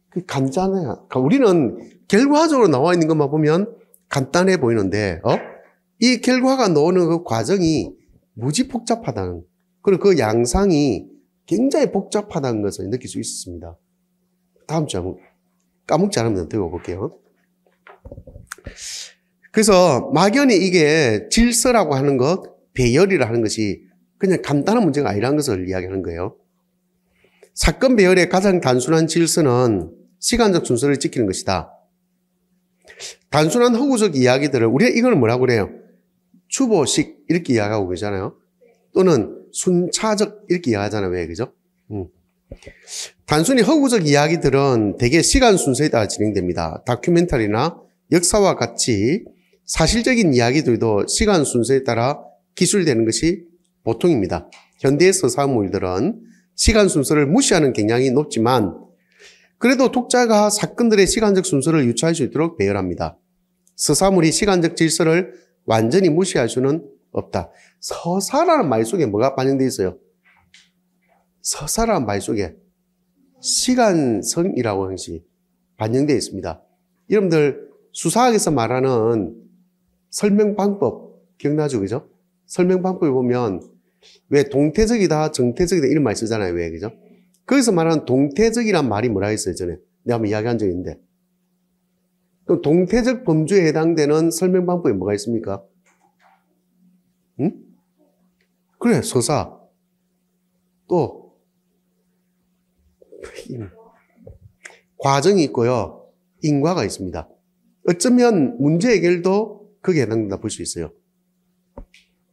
그 간단해요. 우리는 결과적으로 나와 있는 것만 보면 간단해 보이는데, 이 결과가 나오는 그 과정이 무지 복잡하다는, 그리고 그 양상이 굉장히 복잡하다는 것을 느낄 수 있었습니다. 다음 주에 한번 까먹지 않으면 더 읽어볼게요. 그래서 막연히 이게 질서라고 하는 것, 배열이라 하는 것이 그냥 간단한 문제가 아니라는 것을 이야기하는 거예요. 사건 배열의 가장 단순한 질서는 시간적 순서를 지키는 것이다. 단순한 허구적 이야기들을 우리가 이걸 뭐라고 그래요? 추보식 이렇게 이야기하고 계잖아요. 또는 순차적 이렇게 이야기하잖아요. 왜? 그죠? 단순히 허구적 이야기들은 대개 시간 순서에 따라 진행됩니다. 다큐멘터리나 역사와 같이 사실적인 이야기들도 시간 순서에 따라 기술되는 것이 보통입니다. 현대의 서사물들은 시간 순서를 무시하는 경향이 높지만 그래도 독자가 사건들의 시간적 순서를 유추할 수 있도록 배열합니다. 서사물이 시간적 질서를 완전히 무시할 수는 없다. 서사라는 말 속에 뭐가 반영되어 있어요? 서사라는 말 속에 시간성이라고 하는 것이 반영되어 있습니다. 여러분들 수사학에서 말하는 설명 방법 기억나죠? 그죠? 설명 방법을 보면 왜 동태적이다, 정태적이다 이런 말 쓰잖아요. 왜? 그죠? 거기서 말하는 동태적이란 말이 뭐라 했어요, 전에? 내가 한번 이야기한 적이 있는데. 그럼 동태적 범주에 해당되는 설명 방법이 뭐가 있습니까? 응? 그래, 서사. 또, 과정이 있고요. 인과가 있습니다. 어쩌면 문제 해결도 거기에 해당된다 볼 수 있어요.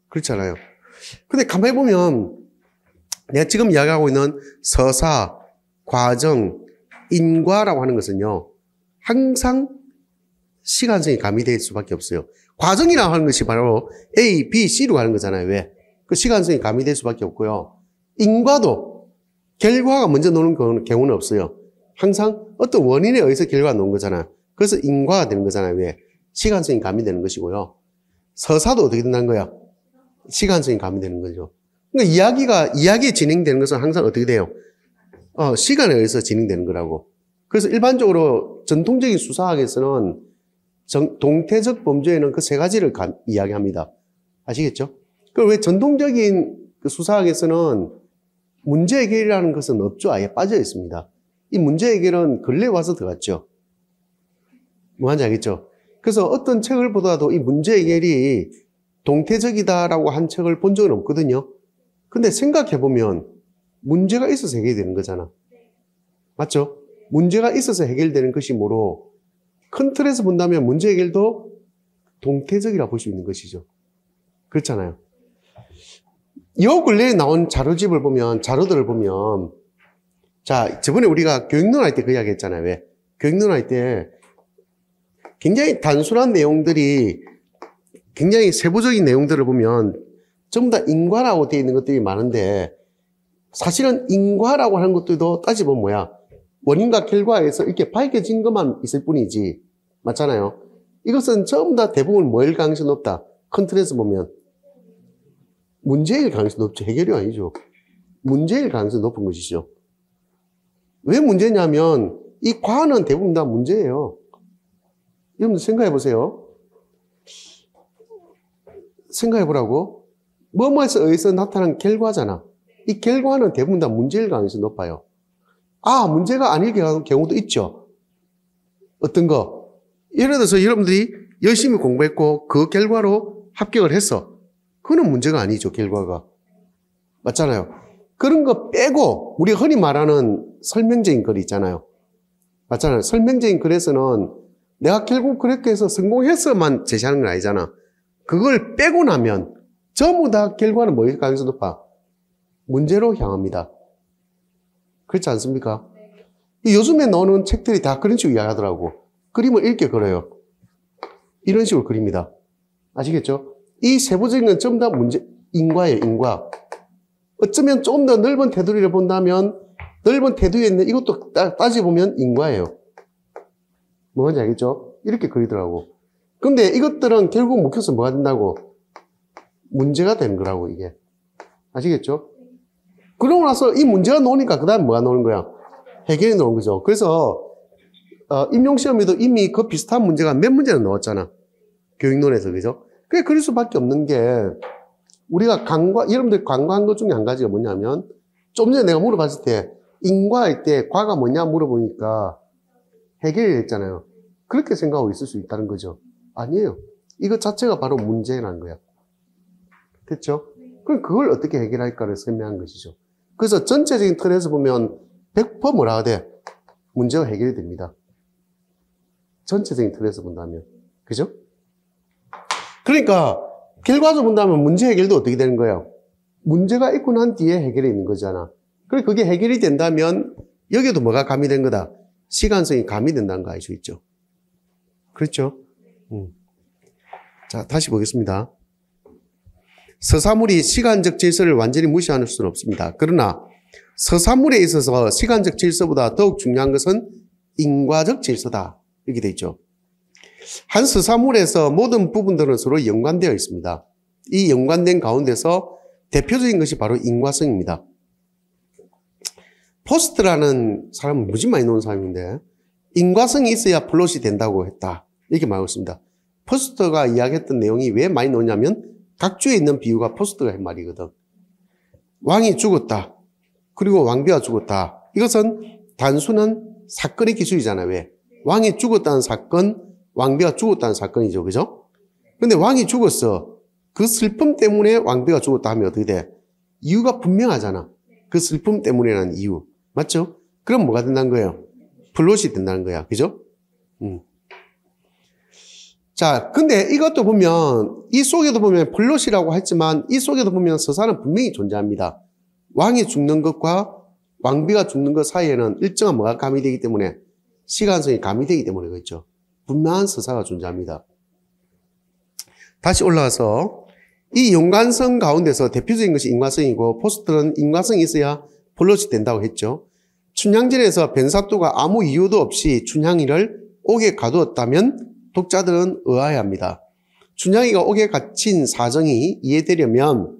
그렇잖아요. 근데 가만히 보면 내가 지금 이야기하고 있는 서사, 과정, 인과라고 하는 것은요. 항상 시간성이 가미될 수밖에 없어요. 과정이라고 하는 것이 바로 A, B, C로 가는 거잖아요. 왜? 그 시간성이 가미될 수밖에 없고요. 인과도 결과가 먼저 노는 경우는 없어요. 항상 어떤 원인에 의해서 결과가 노는 거잖아요. 그래서 인과가 되는 거잖아요. 왜? 시간성이 가미되는 것이고요. 서사도 어떻게 된다는 거야? 시간성이 가미되는 거죠. 그러니까 이야기 진행되는 것은 항상 어떻게 돼요? 시간에 의해서 진행되는 거라고. 그래서 일반적으로 전통적인 수사학에서는 동태적 범주에는 그 세 가지를 이야기합니다. 아시겠죠? 그럼 왜 전통적인 그 수사학에서는 문제 해결이라는 것은 없죠. 아예 빠져 있습니다. 이 문제 해결은 근래에 와서 들어갔죠. 뭐 하는지 알겠죠? 그래서 어떤 책을 보다도 이 문제 해결이 동태적이다라고 한 책을 본 적은 없거든요. 근데 생각해보면 문제가 있어서 해결되는 거잖아. 맞죠? 문제가 있어서 해결되는 것이 뭐로 큰 틀에서 본다면 문제 해결도 동태적이라 볼 수 있는 것이죠. 그렇잖아요. 요 근래에 나온 자료들을 보면 자, 저번에 우리가 교육론 할 때 그 이야기 했잖아요. 왜? 교육론 할 때 굉장히 단순한 내용들이 굉장히 세부적인 내용들을 보면 전부 다 인과라고 되어 있는 것들이 많은데 사실은 인과라고 하는 것들도 따지보면 뭐야? 원인과 결과에서 이렇게 밝혀진 것만 있을 뿐이지. 맞잖아요. 이것은 전부 다 대부분 뭐일 가능성이 높다. 큰 틀에서 보면 문제일 가능성이 높죠. 해결이 아니죠. 문제일 가능성이 높은 것이죠. 왜 문제냐면 이 과는 대부분 다 문제예요. 여러분들 생각해 보세요. 생각해 보라고. 뭐뭐에서 의해서 나타난 결과잖아. 이 결과는 대부분 다 문제일 가능성이 높아요. 아, 문제가 아닐 경우도 있죠. 어떤 거? 예를 들어서 여러분들이 열심히 공부했고 그 결과로 합격을 했어. 그거는 문제가 아니죠, 결과가. 맞잖아요. 그런 거 빼고 우리가 흔히 말하는 설명적인 글 있잖아요. 맞잖아요. 설명적인 글에서는 내가 결국 그렇게 해서 성공해서만 제시하는 건 아니잖아. 그걸 빼고 나면 전부 다 결과는 뭐일 가능성이 높아? 문제로 향합니다. 그렇지 않습니까? 요즘에 나오는 책들이 다 그런 식으로 이야기하더라고. 그림을 읽게 그려요. 이런 식으로 그립니다. 아시겠죠? 이 세부적인 건 전부 다 인과예요, 인과. 어쩌면 좀 더 넓은 테두리를 본다면 넓은 테두리에 있는 이것도 따져보면 인과예요. 뭔지 알겠죠? 이렇게 그리더라고. 근데 이것들은 결국 묶여서 뭐가 된다고? 문제가 되는 거라고, 이게. 아시겠죠? 그러고 나서 이 문제가 나오니까 그 다음 뭐가 나오는 거야? 해결이 나오는 거죠. 그래서 임용시험에도 이미 그 비슷한 문제가 몇 문제는 나왔잖아. 교육론에서, 그죠? 그게 그럴 수밖에 없는 게 우리가 여러분들 간과한 것 중에 한 가지가 뭐냐면 좀 전에 내가 물어봤을 때 인과할 때 과가 뭐냐 물어보니까 해결이 됐잖아요. 그렇게 생각하고 있을 수 있다는 거죠. 아니에요. 이것 자체가 바로 문제라는 거야. 됐죠? 그럼 그걸 어떻게 해결할까를 설명한 것이죠. 그래서 전체적인 틀에서 보면 100% 뭐라 돼? 문제가 해결이 됩니다. 전체적인 틀에서 본다면. 그죠? 그러니까 결과적으로 본다면 문제 해결도 어떻게 되는 거예요? 문제가 있고 난 뒤에 해결이 있는 거잖아. 그리고 그게 해결이 된다면 여기에도 뭐가 가미된 거다? 시간성이 가미된다는 거 알 수 있죠. 그렇죠? 자, 다시 보겠습니다. 서사물이 시간적 질서를 완전히 무시할 수는 없습니다. 그러나 서사물에 있어서 시간적 질서보다 더욱 중요한 것은 인과적 질서다. 이렇게 되어 있죠. 한 서사물에서 모든 부분들은 서로 연관되어 있습니다. 이 연관된 가운데서 대표적인 것이 바로 인과성입니다. 포스트라는 사람은 무지 많이 나오는 사람인데 인과성이 있어야 플롯이 된다고 했다. 이렇게 말하고 있습니다. 포스트가 이야기했던 내용이 왜 많이 나오냐면 각주에 있는 비유가 포스트가 한 말이거든. 왕이 죽었다. 그리고 왕비가 죽었다. 이것은 단순한 사건의 기술이잖아요. 왜? 왕이 죽었다는 사건, 왕비가 죽었다는 사건이죠. 그죠? 근데 왕이 죽었어. 그 슬픔 때문에 왕비가 죽었다 하면 어떻게 돼? 이유가 분명하잖아. 그 슬픔 때문이라는 이유. 맞죠? 그럼 뭐가 된다는 거예요? 플롯이 된다는 거야. 그죠? 자, 근데 이것도 보면, 이 속에도 보면 플롯이라고 했지만, 이 속에도 보면 서사는 분명히 존재합니다. 왕이 죽는 것과 왕비가 죽는 것 사이에는 일정한 뭐가 가미되기 때문에, 시간성이 가미되기 때문에 그렇죠. 분명한 서사가 존재합니다. 다시 올라와서, 이 연관성 가운데서 대표적인 것이 인과성이고, 포스트는 인과성이 있어야 플롯이 된다고 했죠. 춘향전에서 변사또가 아무 이유도 없이 춘향이를 옥에 가두었다면, 독자들은 의아해합니다. 춘향이가 옥에 갇힌 사정이 이해되려면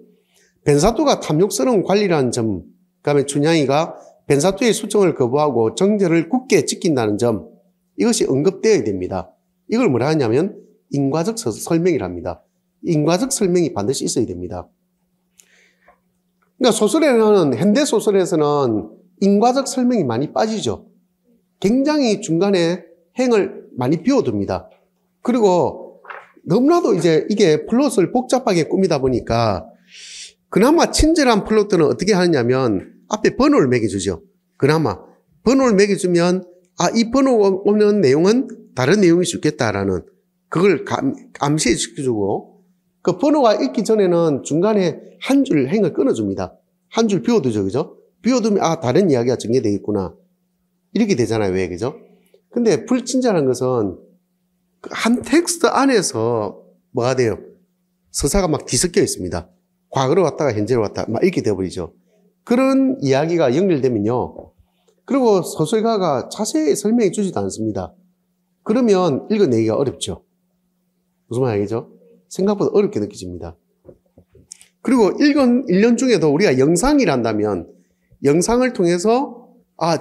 변사또가 탐욕스러운 관리라는 점, 그다음에 춘향이가 변사또의 수청을 거부하고 정절을 굳게 지킨다는 점, 이것이 언급되어야 됩니다. 이걸 뭐라 하냐면 인과적 설명이랍니다. 인과적 설명이 반드시 있어야 됩니다. 그러니까 소설에는, 현대 소설에서는 인과적 설명이 많이 빠지죠. 굉장히 중간에 행을 많이 비워둡니다. 그리고 너무나도 이제 이게 플롯을 복잡하게 꾸미다 보니까 그나마 친절한 플롯들은 어떻게 하느냐면 앞에 번호를 매겨주죠. 그나마 번호를 매겨주면 이 번호 오는 내용은 다른 내용일 수 있겠다라는 그걸 암시시켜주고 그 번호가 있기 전에는 중간에 한 줄 행을 끊어줍니다. 한 줄 비워두죠. 그죠? 비워두면 다른 이야기가 전개되겠구나. 이렇게 되잖아요. 왜? 그죠? 근데 불친절한 것은 한 텍스트 안에서 뭐가 돼요? 서사가 막 뒤섞여 있습니다. 과거로 왔다가 현재로 왔다. 막 이렇게 되어버리죠. 그런 이야기가 연결되면요. 그리고 소설가가 자세히 설명해 주지도 않습니다. 그러면 읽어내기가 어렵죠. 무슨 말이죠? 생각보다 어렵게 느껴집니다. 그리고 1년 중에도 우리가 영상이란다면 영상을 통해서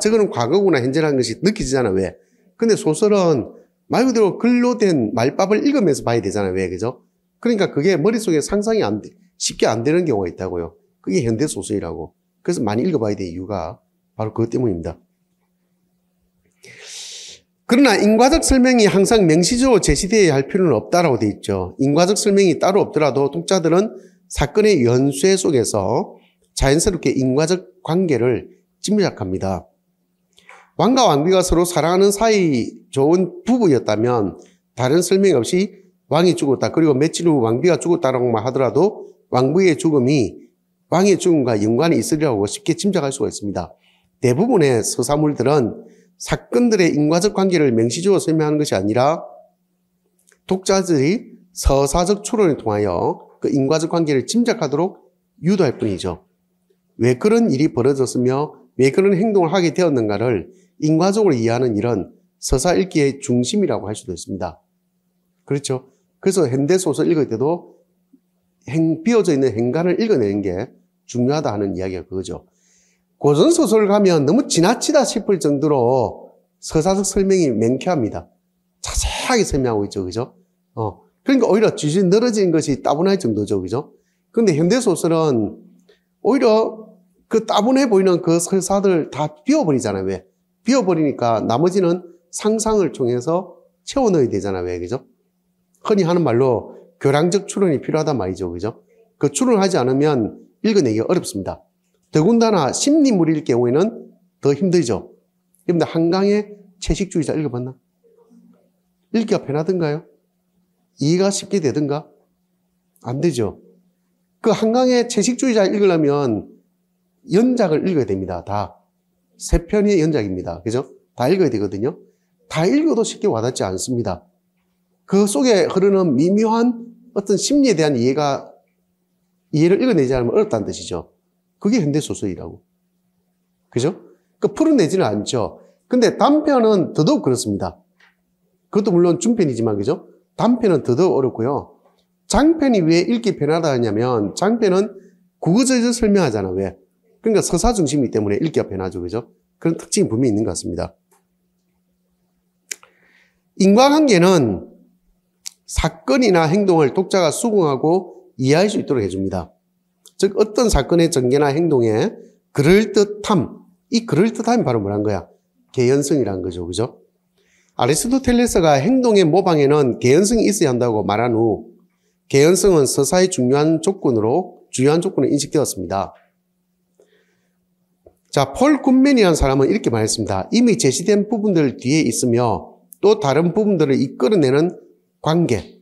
저거는 과거구나 현재라는 것이 느껴지잖아. 왜? 근데 소설은 말 그대로 글로 된 말밥을 읽으면서 봐야 되잖아. 왜? 그죠? 그러니까 그게 머릿속에 상상이 쉽게 안 되는 경우가 있다고요. 그게 현대소설이라고. 그래서 많이 읽어봐야 될 이유가 바로 그것 때문입니다. 그러나 인과적 설명이 항상 명시적으로 제시되어야 할 필요는 없다라고 되어 있죠. 인과적 설명이 따로 없더라도 독자들은 사건의 연쇄 속에서 자연스럽게 인과적 관계를 짐작합니다. 왕과 왕비가 서로 사랑하는 사이 좋은 부부였다면 다른 설명 없이 왕이 죽었다. 그리고 며칠 후 왕비가 죽었다라고만 하더라도 왕비의 죽음이 왕의 죽음과 연관이 있으리라고 쉽게 짐작할 수가 있습니다. 대부분의 서사물들은 사건들의 인과적 관계를 명시적으로 설명하는 것이 아니라 독자들이 서사적 추론을 통하여 그 인과적 관계를 짐작하도록 유도할 뿐이죠. 왜 그런 일이 벌어졌으며 왜 그런 행동을 하게 되었는가를 인과적으로 이해하는 일은 서사 읽기의 중심이라고 할 수도 있습니다. 그렇죠? 그래서 현대소설 읽을 때도 비어져 있는 행간을 읽어내는 게 중요하다 하는 이야기가 그거죠. 고전소설 가면 너무 지나치다 싶을 정도로 서사적 설명이 명쾌합니다. 자세하게 설명하고 있죠. 그죠? 그러니까 오히려 주신 늘어진 것이 따분할 정도죠. 그죠? 근데 현대소설은 오히려 그 따분해 보이는 그 서사들 다 비워버리잖아요. 왜? 비워버리니까 나머지는 상상을 통해서 채워 넣어야 되잖아요. 왜? 그죠? 흔히 하는 말로 교량적 추론이 필요하단 말이죠. 그죠? 그 추론을 하지 않으면 읽어내기가 어렵습니다. 더군다나 심리물일 경우에는 더 힘들죠. 여러분들 한강의 채식주의자 읽어봤나? 읽기가 편하던가요? 이해가 쉽게 되던가? 안 되죠. 그 한강의 채식주의자 읽으려면 연작을 읽어야 됩니다. 다. 3편의 연작입니다. 그죠? 다 읽어야 되거든요. 다 읽어도 쉽게 와닿지 않습니다. 그 속에 흐르는 미묘한 어떤 심리에 대한 이해를 읽어내지 않으면 어렵다는 뜻이죠. 그게 현대소설이라고. 그죠? 그 풀어내지는 않죠. 근데 단편은 더더욱 그렇습니다. 그것도 물론 중편이지만, 그죠? 단편은 더더욱 어렵고요. 장편이 왜 읽기 편하다 하냐면, 장편은 구구절절 설명하잖아. 왜? 그러니까 서사 중심이기 때문에 읽기가 편하죠. 그죠? 그런 특징이 분명히 있는 것 같습니다. 인과관계는 사건이나 행동을 독자가 수긍하고 이해할 수 있도록 해줍니다. 즉 어떤 사건의 전개나 행동에 그럴듯함, 이 그럴듯함이 바로 뭐란 거야? 개연성이라는 거죠. 그죠? 아리스토텔레스가 행동의 모방에는 개연성이 있어야 한다고 말한 후 개연성은 서사의 중요한 조건으로 인식되었습니다. 자, 폴 굿맨이라는 사람은 이렇게 말했습니다. 이미 제시된 부분들 뒤에 있으며 또 다른 부분들을 이끌어내는 관계.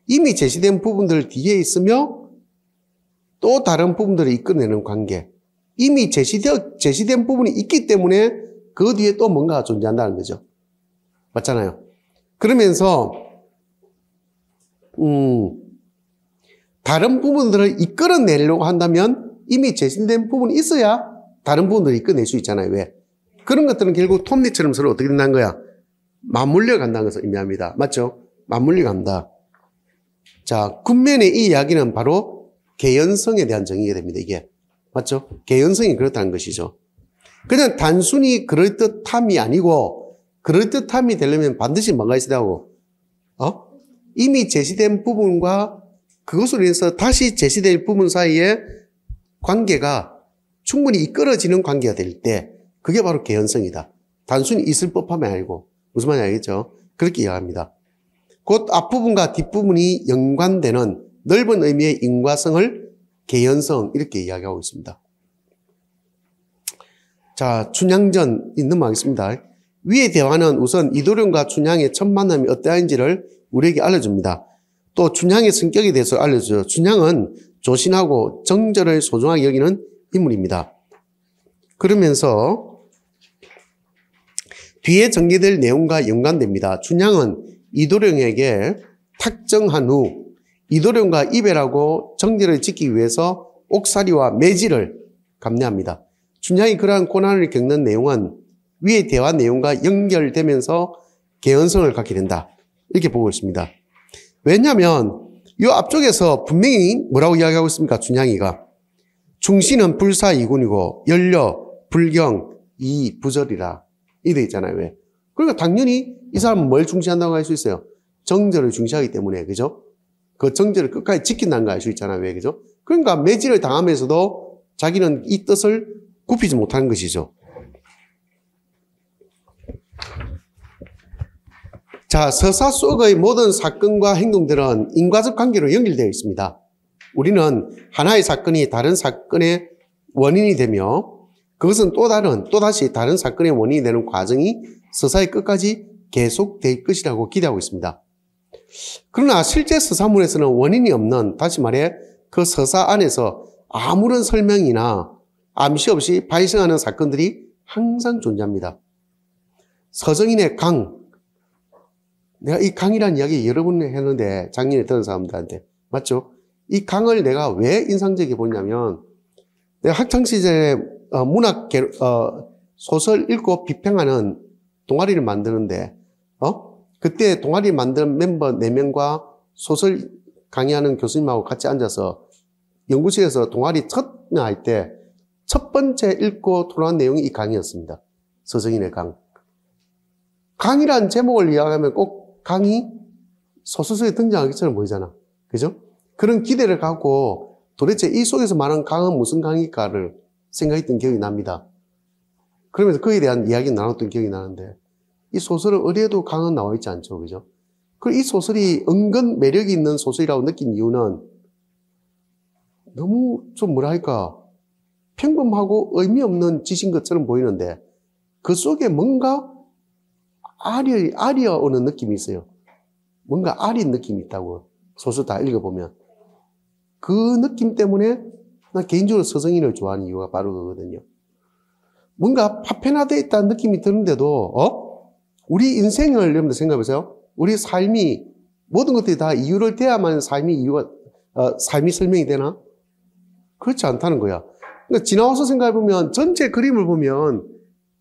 이미 제시된 부분들 뒤에 있으며 또 다른 부분들을 이끌어내는 관계. 이미 제시된 부분이 있기 때문에 그 뒤에 또 뭔가가 존재한다는 거죠. 맞잖아요. 그러면서 다른 부분들을 이끌어내려고 한다면 이미 제시된 부분이 있어야 다른 부분들을 이끌어낼 수 있잖아요. 왜? 그런 것들은 결국 톱니처럼 서로 어떻게 된다는 거야? 맞물려 간다는 것을 의미합니다. 맞죠? 맞물려 간다. 자, 굿맨의 이 이야기는 바로 개연성에 대한 정의가 됩니다. 이게. 맞죠? 개연성이 그렇다는 것이죠. 그냥 단순히 그럴듯함이 아니고 그럴듯함이 되려면 반드시 뭔가 있어야 하고 이미 제시된 부분과 그것으로 인해서 다시 제시될 부분 사이에 관계가 충분히 이끌어지는 관계가 될 때 그게 바로 개연성이다. 단순히 있을 법함이 아니고 무슨 말인지 알겠죠? 그렇게 이해합니다. 곧 앞부분과 뒷부분이 연관되는 넓은 의미의 인과성을 개연성 이렇게 이야기하고 있습니다. 자, 춘향전 넘어가겠습니다. 위의 대화는 우선 이도령과 춘향의 첫 만남이 어떠한지를 우리에게 알려줍니다. 또 춘향의 성격에 대해서 알려줘요. 춘향은 조신하고 정절을 소중하게 여기는 인물입니다. 그러면서 뒤에 전개될 내용과 연관됩니다. 춘향은 이도령에게 탁정한 후 이도령과 이별하고 정절을 지키기 위해서 옥살이와 매질을 감내합니다. 춘향이 그러한 고난을 겪는 내용은 위의 대화 내용과 연결되면서 개연성을 갖게 된다. 이렇게 보고 있습니다. 왜냐하면 이 앞쪽에서 분명히 뭐라고 이야기하고 있습니까? 춘향이가. 충신은 불사이군이고 연려, 불경, 이부절이라. 이래 있잖아요. 왜? 그러니까 당연히 이 사람은 뭘 중시한다고 할 수 있어요? 정절을 중시하기 때문에, 그죠? 그 정절을 끝까지 지킨다는 거 알 수 있잖아요. 왜? 그죠? 그러니까 매질을 당하면서도 자기는 이 뜻을 굽히지 못하는 것이죠. 자, 서사 속의 모든 사건과 행동들은 인과적 관계로 연결되어 있습니다. 우리는 하나의 사건이 다른 사건의 원인이 되며 그것은 또다시 다른 사건의 원인이 되는 과정이 서사의 끝까지 계속될 것이라고 기대하고 있습니다. 그러나 실제 서사문에서는 원인이 없는, 다시 말해 그 서사 안에서 아무런 설명이나 암시 없이 발생하는 사건들이 항상 존재합니다. 서정인의 강, 내가 이 강이라는 이야기 여러 번 했는데 작년에 들은 사람들한테 맞죠? 이 강을 내가 왜 인상적이게 보냐면 내가 학창시절에 문학 소설 읽고 비평하는 동아리를 만드는데 그때 동아리 만든 멤버 4명과 소설 강의하는 교수님하고 같이 앉아서 연구실에서 동아리 첫 할 때 첫 번째 읽고 토론한 내용이 이 강이었습니다. 서정인의 강. 강이라는 제목을 이야기하면 꼭 강이 소설 속에 등장하기처럼 보이잖아. 그죠? 그런 기대를 갖고 도대체 이 속에서 말하는 강은 무슨 강일까를 생각했던 기억이 납니다. 그러면서 그에 대한 이야기를 나눴던 기억이 나는데 이 소설은 어디에도 강은 나와 있지 않죠. 그죠? 그리고 이 소설이 은근 매력이 있는 소설이라고 느낀 이유는 너무 좀 뭐랄까 평범하고 의미 없는 짓인 것처럼 보이는데 그 속에 뭔가 아리어오는 느낌이 있어요. 뭔가 아린 느낌이 있다고 소설 다 읽어보면 그 느낌 때문에 난 개인적으로 서정인을 좋아하는 이유가 바로 그거거든요. 뭔가 파편화되어 있다는 느낌이 드는데도 우리 인생을 여러분들 생각해보세요. 우리 삶이 모든 것들이 다 이유를 대야만 삶이 설명이 되나? 그렇지 않다는 거야. 그러니까 지나와서 생각해보면 전체 그림을 보면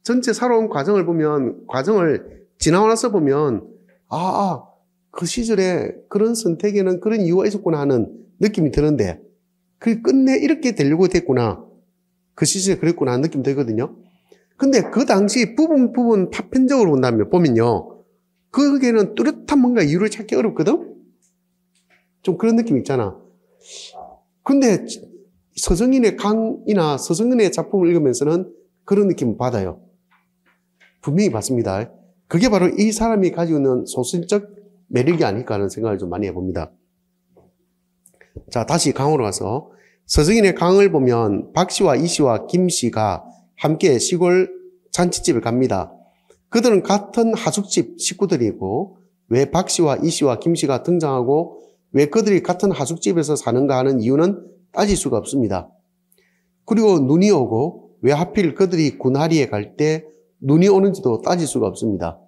전체 살아온 과정을 보면 과정을 지나고 나서 보면 그 시절에 그런 선택에는 그런 이유가 있었구나 하는 느낌이 드는데 그 끝내 이렇게 되려고 됐구나. 그 시절에 그랬구나 하는 느낌이 들거든요. 근데 그 당시 부분 파편적으로 보면요. 거기에는 뚜렷한 뭔가 이유를 찾기 어렵거든? 좀 그런 느낌 있잖아. 근데 서정인의 강이나 서정인의 작품을 읽으면서는 그런 느낌을 받아요. 분명히 받습니다. 그게 바로 이 사람이 가지고 있는 소설적 매력이 아닐까 하는 생각을 좀 많이 해봅니다. 자, 다시 강으로 가서 서정인의 강을 보면 박씨와 이씨와 김씨가 함께 시골 잔치집에 갑니다. 그들은 같은 하숙집 식구들이고 왜 박씨와 이씨와 김씨가 등장하고 왜 그들이 같은 하숙집에서 사는가 하는 이유는 따질 수가 없습니다. 그리고 눈이 오고 왜 하필 그들이 군하리에 갈 때 눈이 오는지도 따질 수가 없습니다.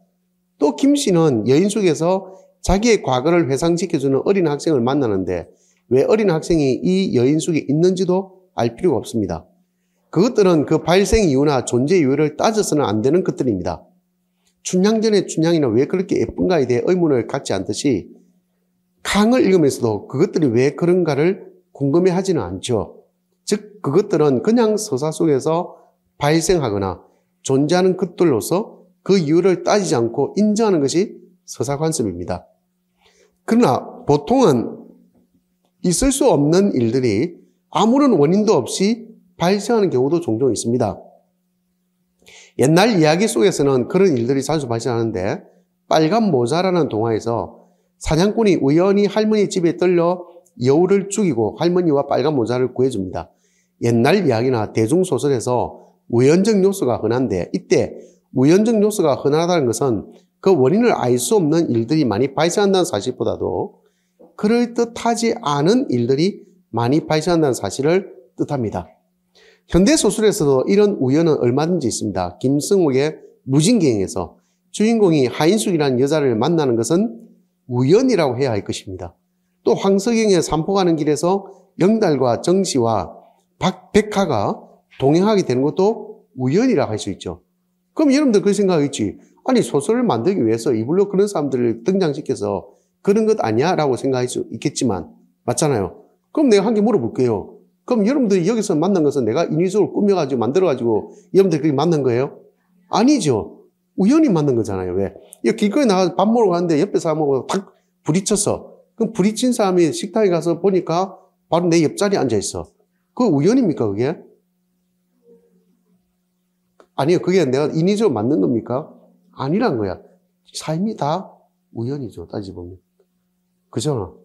또 김씨는 여인 속에서 자기의 과거를 회상시켜주는 어린 학생을 만나는데 왜 어린 학생이 이 여인 속에 있는지도 알 필요가 없습니다. 그것들은 그 발생 이유나 존재 이유를 따져서는 안 되는 것들입니다. 춘향전의 춘향이는 왜 그렇게 예쁜가에 대해 의문을 갖지 않듯이 강을 읽으면서도 그것들이 왜 그런가를 궁금해하지는 않죠. 즉 그것들은 그냥 서사 속에서 발생하거나 존재하는 것들로서 그 이유를 따지지 않고 인정하는 것이 서사 관습입니다. 그러나 보통은 있을 수 없는 일들이 아무런 원인도 없이 발생하는 경우도 종종 있습니다. 옛날 이야기 속에서는 그런 일들이 자주 발생하는데 빨간 모자라는 동화에서 사냥꾼이 우연히 할머니 집에 떨려 여우를 죽이고 할머니와 빨간 모자를 구해줍니다. 옛날 이야기나 대중소설에서 우연적 요소가 흔한데 이때 우연적 요소가 흔하다는 것은 그 원인을 알 수 없는 일들이 많이 발생한다는 사실보다도 그럴듯하지 않은 일들이 많이 발생한다는 사실을 뜻합니다. 현대소설에서도 이런 우연은 얼마든지 있습니다. 김승옥의 무진경에서 주인공이 하인숙이라는 여자를 만나는 것은 우연이라고 해야 할 것입니다. 또 황석영의 산포 가는 길에서 영달과 정씨와 백하가 동행하게 되는 것도 우연이라고 할 수 있죠. 그럼 여러분들 그 생각이겠지. 아니 소설을 만들기 위해서 이불로 그런 사람들을 등장시켜서 그런 것 아니야? 라고 생각할 수 있겠지만 맞잖아요. 그럼 내가 한 개 물어볼게요. 그럼 여러분들이 여기서 만난 것은 내가 인위적으로 꾸며가지고 만들어가지고 여러분들이 그렇게 만난 거예요? 아니죠. 우연히 만난 거잖아요. 왜? 이 길거리 나가서 밥 먹으러 가는데 옆에 사람하고 탁 부딪혔어. 그럼 부딪힌 사람이 식당에 가서 보니까 바로 내 옆자리에 앉아있어. 그거 우연입니까, 그게? 아니요. 그게 내가 인위적으로 만든 겁니까? 아니란 거야. 삶이 다 우연이죠. 따지보면. 그죠?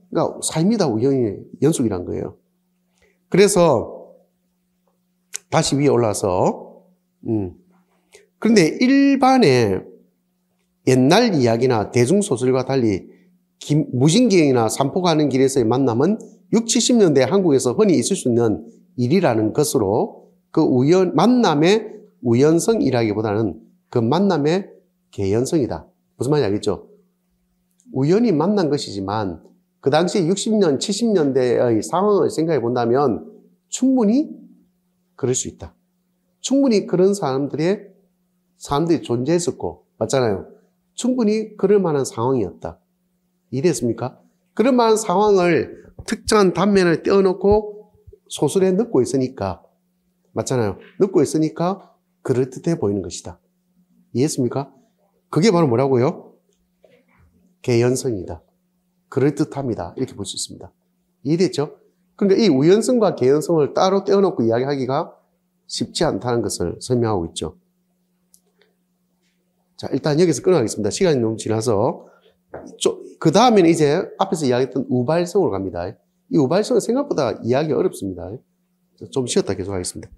그러니까 삶이 다 우연이 연속이란 거예요. 그래서 다시 위에 올라서 그런데 일반의 옛날 이야기나 대중소설과 달리 무진경이나 산포 가는 길에서의 만남은 6, 70년대 한국에서 흔히 있을 수 있는 일이라는 것으로 그 만남의 우연성이라기보다는 그 만남의 개연성이다. 무슨 말인지 알겠죠? 우연히 만난 것이지만 그 당시 60년, 70년대의 상황을 생각해 본다면 충분히 그럴 수 있다. 충분히 그런 사람들이 존재했었고, 맞잖아요. 충분히 그럴 만한 상황이었다. 이해됐습니까? 그럴 만한 상황을 특정한 단면을 떼어놓고 소설에 넣고 있으니까, 맞잖아요. 넣고 있으니까 그럴듯해 보이는 것이다. 이해했습니까? 그게 바로 뭐라고요? 개연성이다. 그럴듯합니다. 이렇게 볼 수 있습니다. 이해됐죠? 그러니까 이 우연성과 개연성을 따로 떼어놓고 이야기하기가 쉽지 않다는 것을 설명하고 있죠. 자, 일단 여기서 끊어가겠습니다. 시간이 너무 지나서. 그 다음에는 이제 앞에서 이야기했던 우발성으로 갑니다. 이 우발성은 생각보다 이야기가 어렵습니다. 좀 쉬었다 계속 하겠습니다.